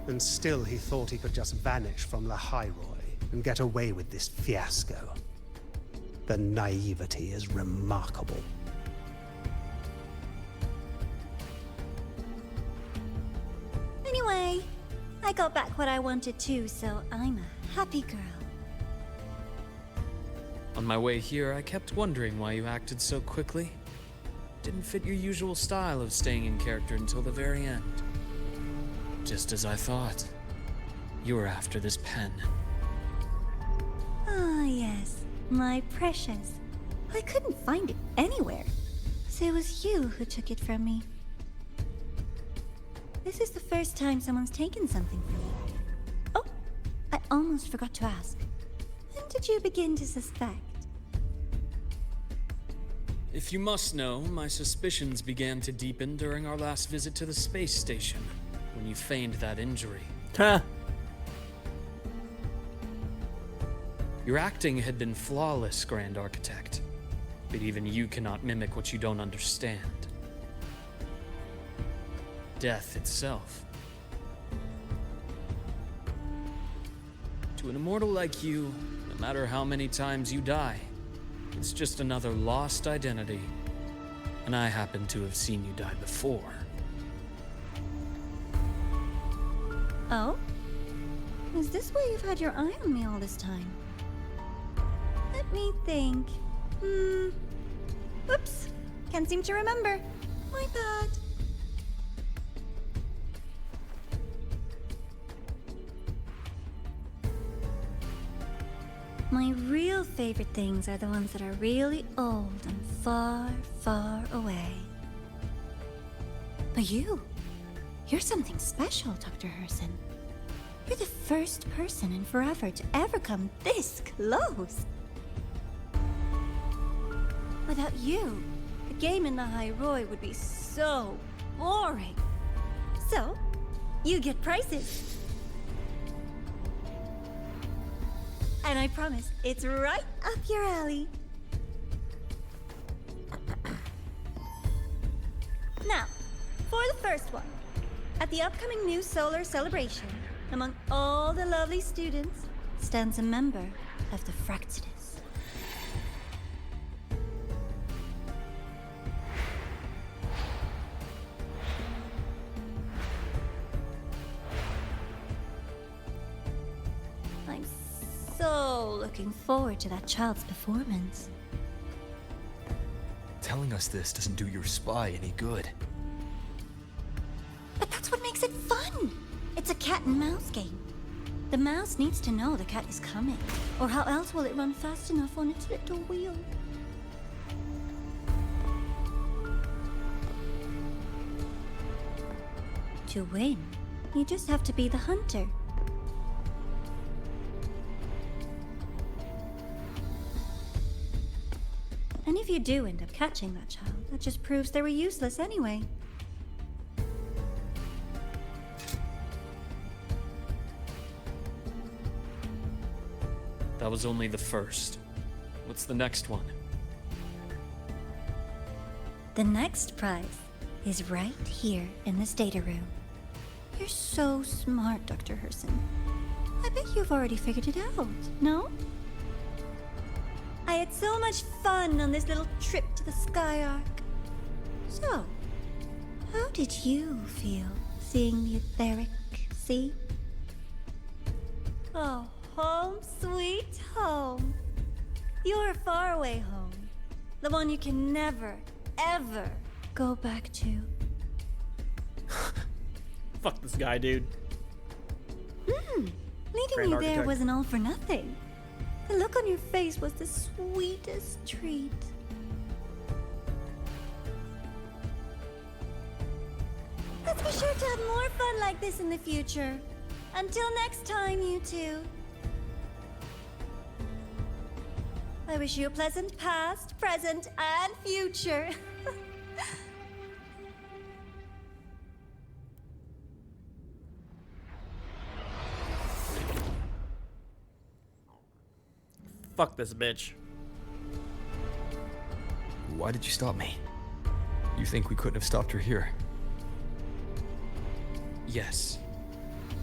and still he thought he could just vanish from La Hyroi and get away with this fiasco. The naivety is remarkable. Anyway, I got back what I wanted too, so I'm a happy girl. On my way here, I kept wondering why you acted so quickly. Didn't fit your usual style of staying in character until the very end. Just as I thought. You were after this pen. Ah, yes, my precious. I couldn't find it anywhere, so it was you who took it from me. This is the first time someone's taken something from me. Oh, I almost forgot to ask. When did you begin to suspect? If you must know, my suspicions began to deepen during our last visit to the space station, when you feigned that injury. Huh. Your acting had been flawless, Grand Architect. But even you cannot mimic what you don't understand. Death itself. To an immortal like you, no matter how many times you die, it's just another lost identity. And I happen to have seen you die before. Oh? Is this why you've had your eye on me all this time? Let me think. Whoops. Can't seem to remember. My bad. My real favorite things are the ones that are really old and far, far away. But you're something special, Dr. Herson. You're the first person in forever to ever come this close. Without you, the game in the Hyroi would be so boring. So, you get prizes. And I promise, it's right up your alley. Now, for the first one. At the upcoming new solar celebration, among all the lovely students, stands a member of the Fractidus. I'm so looking forward to that child's performance. Telling us this doesn't do your spy any good. But that's what makes it fun! It's a cat and mouse game. The mouse needs to know the cat is coming, or how else will it run fast enough on its little wheel? To win, you just have to be the hunter. And if you do end up catching that child, that just proves they were useless anyway. That was only the first. What's the next one? The next prize is right here in this data room. You're so smart, Dr. Herson. I bet you've already figured it out, no? I had so much fun on this little trip to the Sky Arc. So, how did you feel seeing the etheric sea? Oh, home sweet home. Your faraway home. The one you can never, ever go back to. Fuck this guy, dude. Leading Grand you there Architect. wasn't all for nothing. The look on your face was the sweetest treat. Let's be sure to have more fun like this in the future. Until next time, you two. I wish you a pleasant past, present, and future. Fuck this bitch. Why did you stop me? You think we couldn't have stopped her here? Yes.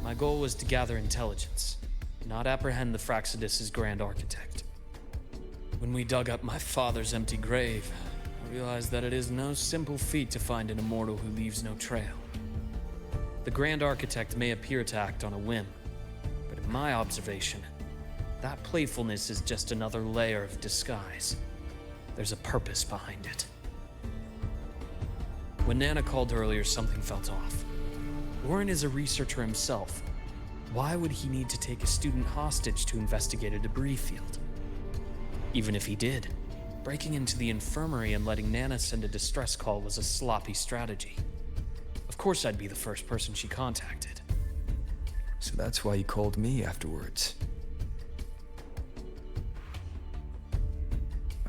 My goal was to gather intelligence, not apprehend the Fraxidus' grand architect. When we dug up my father's empty grave, I realized that it is no simple feat to find an immortal who leaves no trail. The grand architect may appear to act on a whim, but in my observation, that playfulness is just another layer of disguise. There's a purpose behind it. When Nana called earlier, something felt off. Warren is a researcher himself. Why would he need to take a student hostage to investigate a debris field? Even if he did, breaking into the infirmary and letting Nana send a distress call was a sloppy strategy. Of course I'd be the first person she contacted. So that's why you called me afterwards.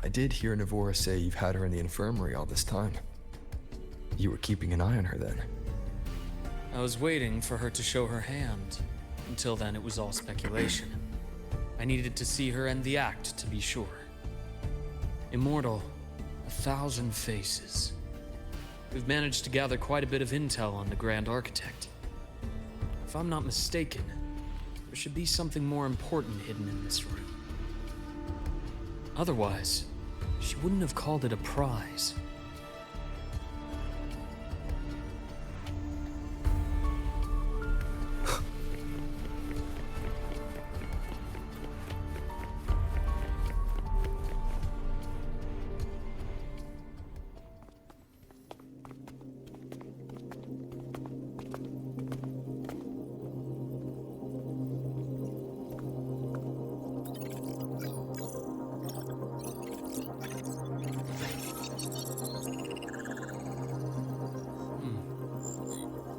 I did hear Navora say you've had her in the infirmary all this time. You were keeping an eye on her then. I was waiting for her to show her hand. Until then, it was all speculation. I needed to see her end the act to be sure. Immortal, 1,000 faces. We've managed to gather quite a bit of intel on the Grand Architect. If I'm not mistaken, there should be something more important hidden in this room. Otherwise, she wouldn't have called it a prize.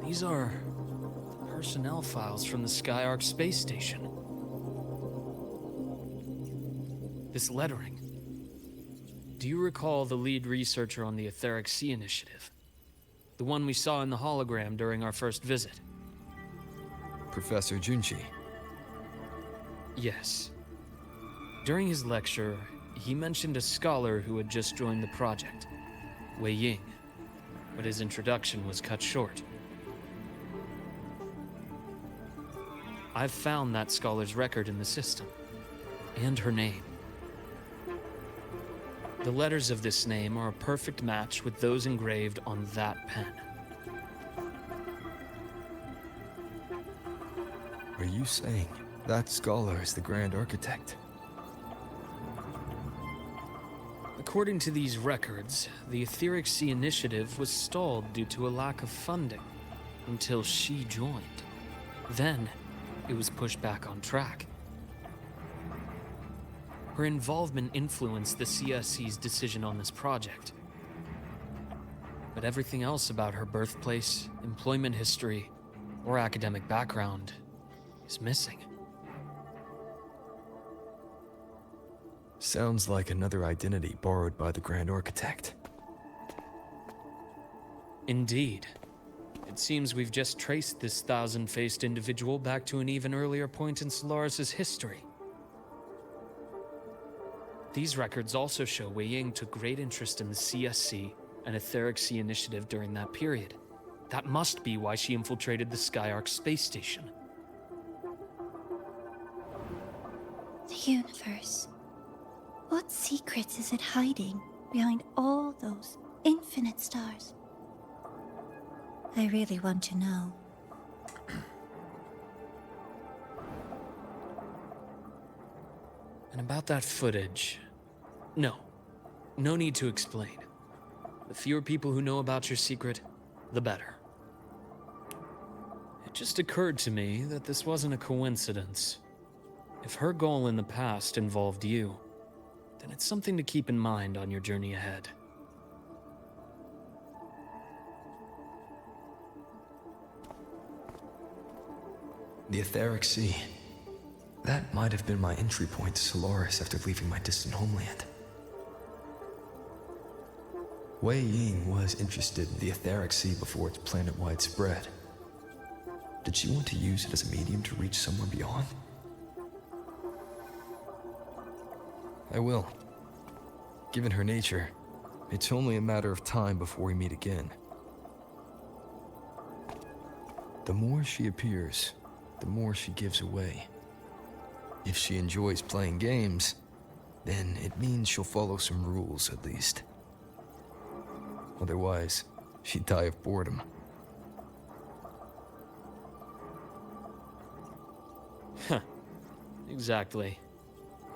These are personnel files from the Skyark space station. This lettering. Do you recall the lead researcher on the Etheric Sea Initiative? The one we saw in the hologram during our first visit? Professor Junchi. Yes. During his lecture, he mentioned a scholar who had just joined the project, Wei Ying, but his introduction was cut short. I've found that scholar's record in the system, and her name. The letters of this name are a perfect match with those engraved on that pen. Are you saying that scholar is the Grand Architect? According to these records, the Etheric Sea Initiative was stalled due to a lack of funding until she joined. Then, it was pushed back on track. Her involvement influenced the CSC's decision on this project. But everything else about her birthplace, employment history, or academic background is missing. Sounds like another identity borrowed by the Grand Architect. Indeed. It seems we've just traced this thousand-faced individual back to an even earlier point in Solaris' history. These records also show Wei Ying took great interest in the CSC and Etheric Sea Initiative during that period. That must be why she infiltrated the Skyark space station. The universe. What secrets is it hiding behind all those infinite stars? I really want to know. And about that footage... No need to explain. The fewer people who know about your secret, the better. It just occurred to me that this wasn't a coincidence. If her goal in the past involved you, then it's something to keep in mind on your journey ahead. The Etheric Sea. That might have been my entry point to Solaris after leaving my distant homeland. Wei Ying was interested in the Etheric Sea before its planet-wide spread. Did she want to use it as a medium to reach somewhere beyond? I will. Given her nature, it's only a matter of time before we meet again. The more she appears, the more she gives away. If she enjoys playing games, then it means she'll follow some rules at least. Otherwise, she'd die of boredom. Huh. Exactly.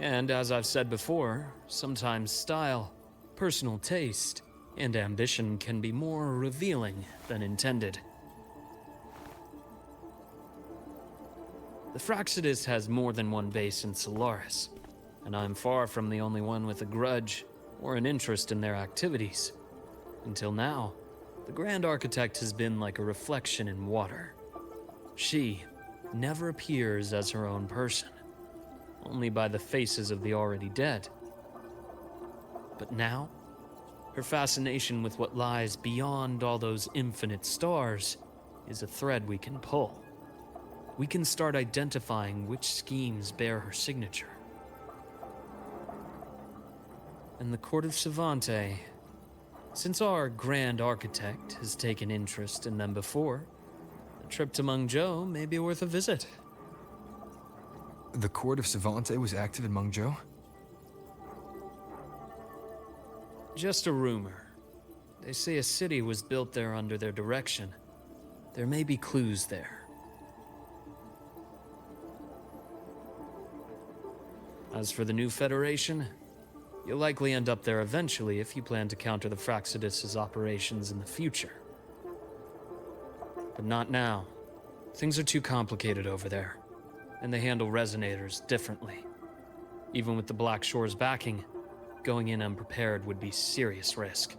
And as I've said before, sometimes style, personal taste, and ambition can be more revealing than intended. The Fractsidus has more than one base in Solaris, and I'm far from the only one with a grudge or an interest in their activities. Until now, the Grand Architect has been like a reflection in water. She never appears as her own person, only by the faces of the already dead. But now, her fascination with what lies beyond all those infinite stars is a thread we can pull. We can start identifying which schemes bear her signature. And the Court of Savante, since our Grand Architect has taken interest in them before, a trip to Mengzhou may be worth a visit. The Court of Savante was active in Mengzhou? Just a rumor. They say a city was built there under their direction. There may be clues there. As for the new Federation, you'll likely end up there eventually if you plan to counter the Fractsidus' operations in the future. But not now. Things are too complicated over there, and they handle resonators differently. Even with the Black Shore's backing, going in unprepared would be serious risk.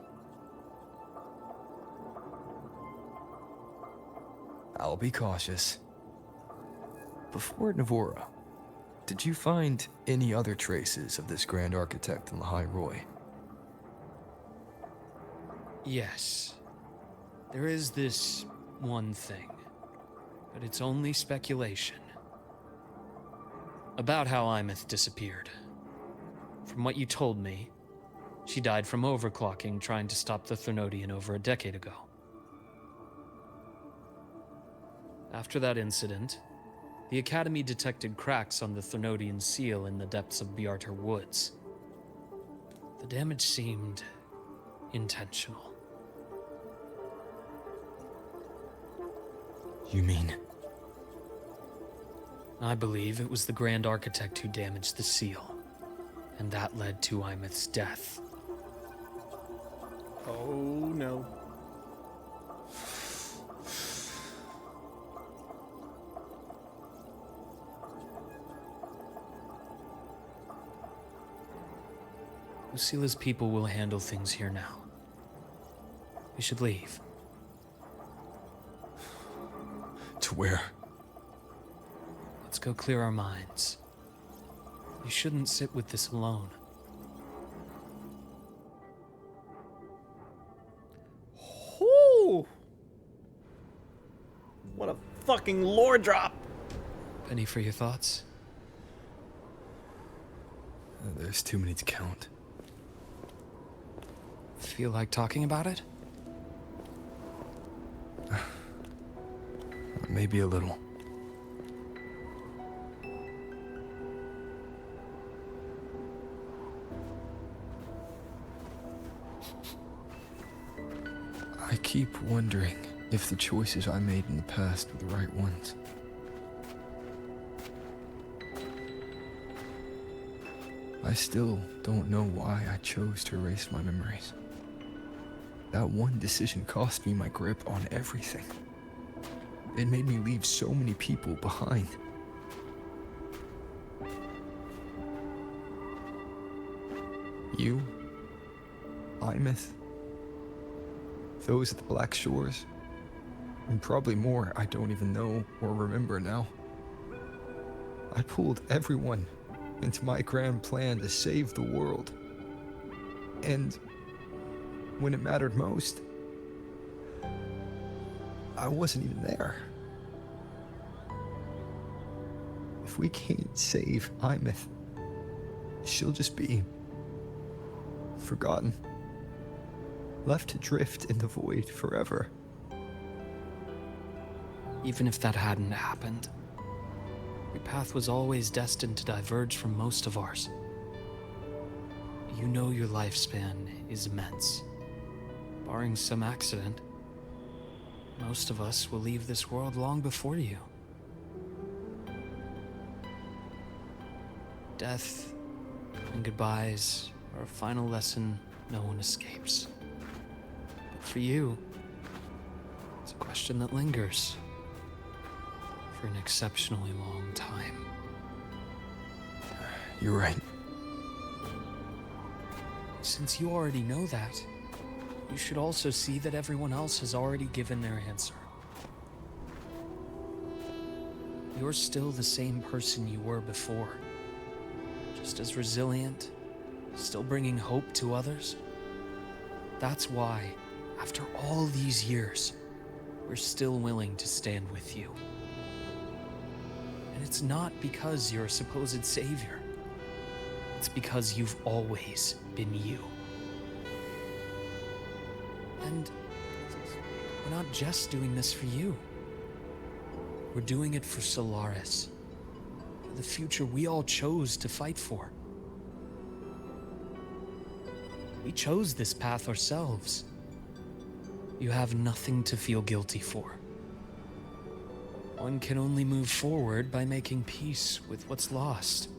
I'll be cautious. Before Navora, did you find any other traces of this Grand Architect in the High Roy? Yes. There is this one thing, but it's only speculation. About how Imeth disappeared. From what you told me, she died from overclocking trying to stop the Thermodian over a decade ago. After that incident, the Academy detected cracks on the Thermodian seal in the depths of Biarter Woods. The damage seemed intentional. You mean? I believe it was the Grand Architect who damaged the seal, and that led to Imeth's death. Oh no. Lucila's people will handle things here now. We should leave. To where? Let's go clear our minds. You shouldn't sit with this alone. Whoo! What a fucking lore drop! Penny for your thoughts? There's too many to count. Feel like talking about it? Maybe a little. I keep wondering if the choices I made in the past were the right ones. I still don't know why I chose to erase my memories. That one decision cost me my grip on everything. It made me leave so many people behind. You, Imeth, those at the Black Shores, and probably more I don't even know or remember now. I pulled everyone into my grand plan to save the world. And when it mattered most, I wasn't even there. If we can't save Imeth, she'll just be forgotten. Left to drift in the void forever. Even if that hadn't happened, your path was always destined to diverge from most of ours. You know your lifespan is immense. Barring some accident, most of us will leave this world long before you. Death and goodbyes are a final lesson no one escapes. But for you, it's a question that lingers for an exceptionally long time. You're right. Since you already know that, you should also see that everyone else has already given their answer. You're still the same person you were before. Just as resilient, still bringing hope to others. That's why, after all these years, we're still willing to stand with you. And it's not because you're a supposed savior. It's because you've always been you. And we're not just doing this for you. We're doing it for Solaris. For the future we all chose to fight for. We chose this path ourselves. You have nothing to feel guilty for. One can only move forward by making peace with what's lost.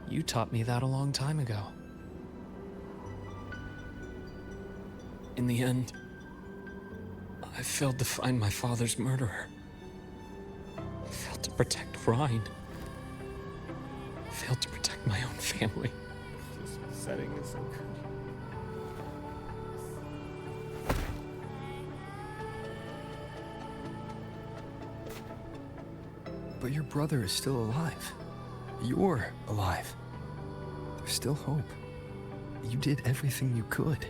You taught me that a long time ago. In the end, I failed to find my father's murderer. I failed to protect Rhine. I failed to protect my own family. This setting is so good. But your brother is still alive. You're alive. There's still hope. You did everything you could.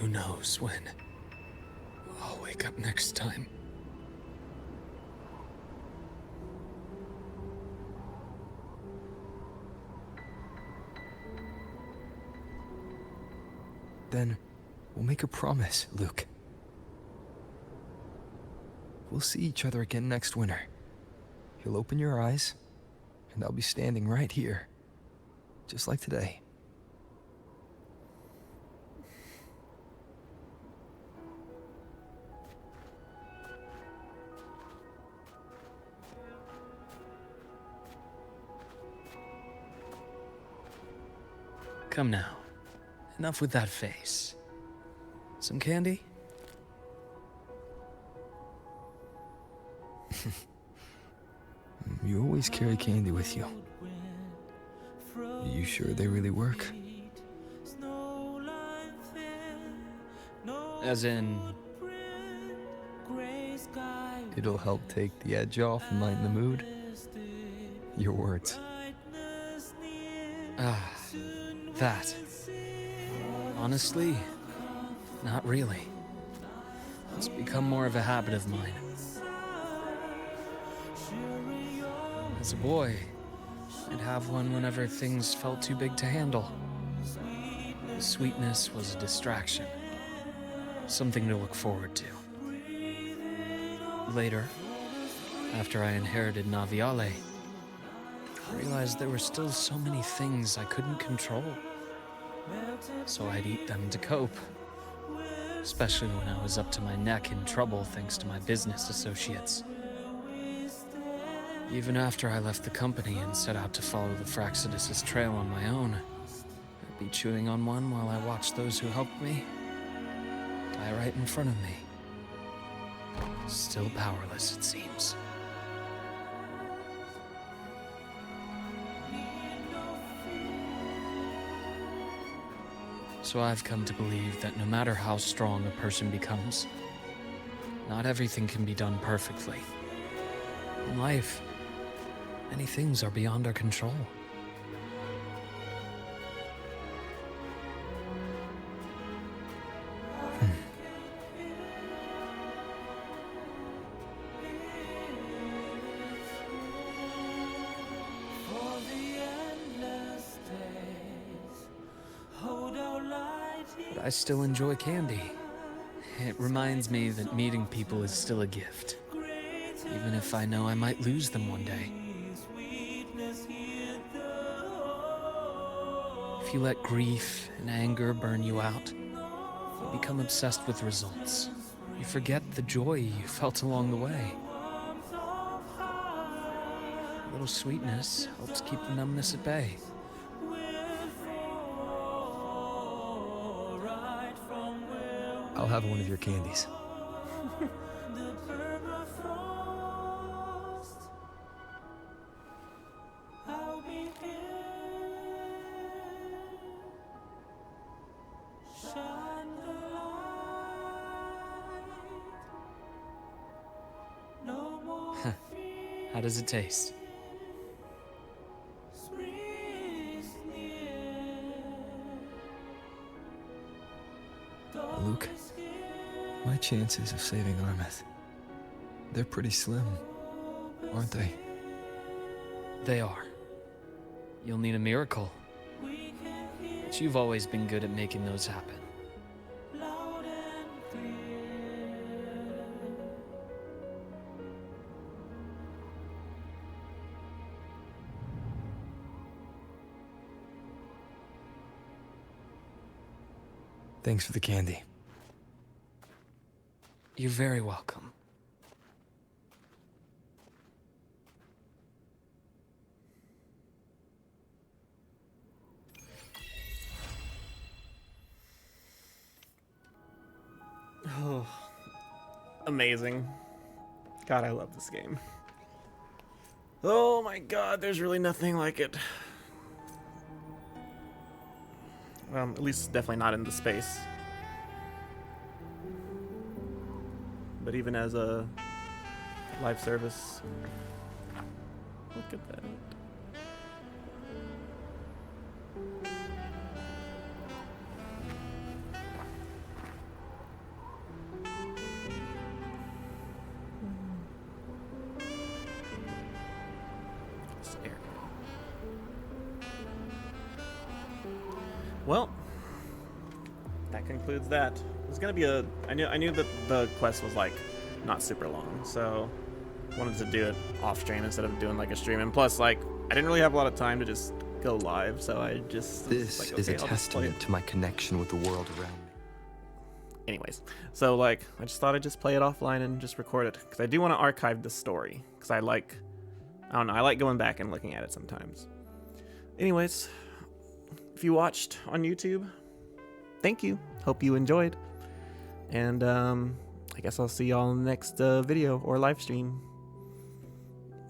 Who knows when I'll wake up next time. Then we'll make a promise, Luke. We'll see each other again next winter. You'll open your eyes, and I'll be standing right here, just like today. Come now. Enough with that face. Some candy? You always carry candy with you. You sure they really work? As in... It'll help take the edge off and lighten the mood? Your words. Ah, that. Honestly, not really. It's become more of a habit of mine. As a boy, I'd have one whenever things felt too big to handle. The sweetness was a distraction. Something to look forward to. Later, after I inherited Naviale, I realized there were still so many things I couldn't control. So I'd eat them to cope. Especially when I was up to my neck in trouble thanks to my business associates. Even after I left the company and set out to follow the Fraxidus' trail on my own, I'd be chewing on one while I watched those who helped me die right in front of me. Still powerless, it seems. So I've come to believe that no matter how strong a person becomes, not everything can be done perfectly. In life, many things are beyond our control. I still enjoy candy. It reminds me that meeting people is still a gift, even if I know I might lose them one day. If you let grief and anger burn you out, you become obsessed with results. You forget the joy you felt along the way. A little sweetness helps keep the numbness at bay. I'll have one of your candies. How does it taste? Luke, my chances of saving Armeth, they're pretty slim, aren't they? They are. You'll need a miracle. But you've always been good at making those happen. Thanks for the candy. You're very welcome. Oh, amazing. God, I love this game. Oh my god, there's really nothing like it. At least definitely not in the space. But even as a live service, look at that. Well, that concludes that. It was gonna be a. I knew that the quest was like not super long, so wanted to do it off stream instead of doing like a stream. And plus, like, I didn't really have a lot of time to just go live, so I just. This like, is okay, a I'll just play testament to my connection with the world around me. Anyways, so like I just thought I'd just play it offline and just record it because I do want to archive the story because I don't know, I like going back and looking at it sometimes. Anyways, if you watched on YouTube, thank you. Hope you enjoyed. And I guess I'll see y'all in the next video or live stream.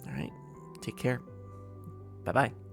All right, take care. Bye-bye.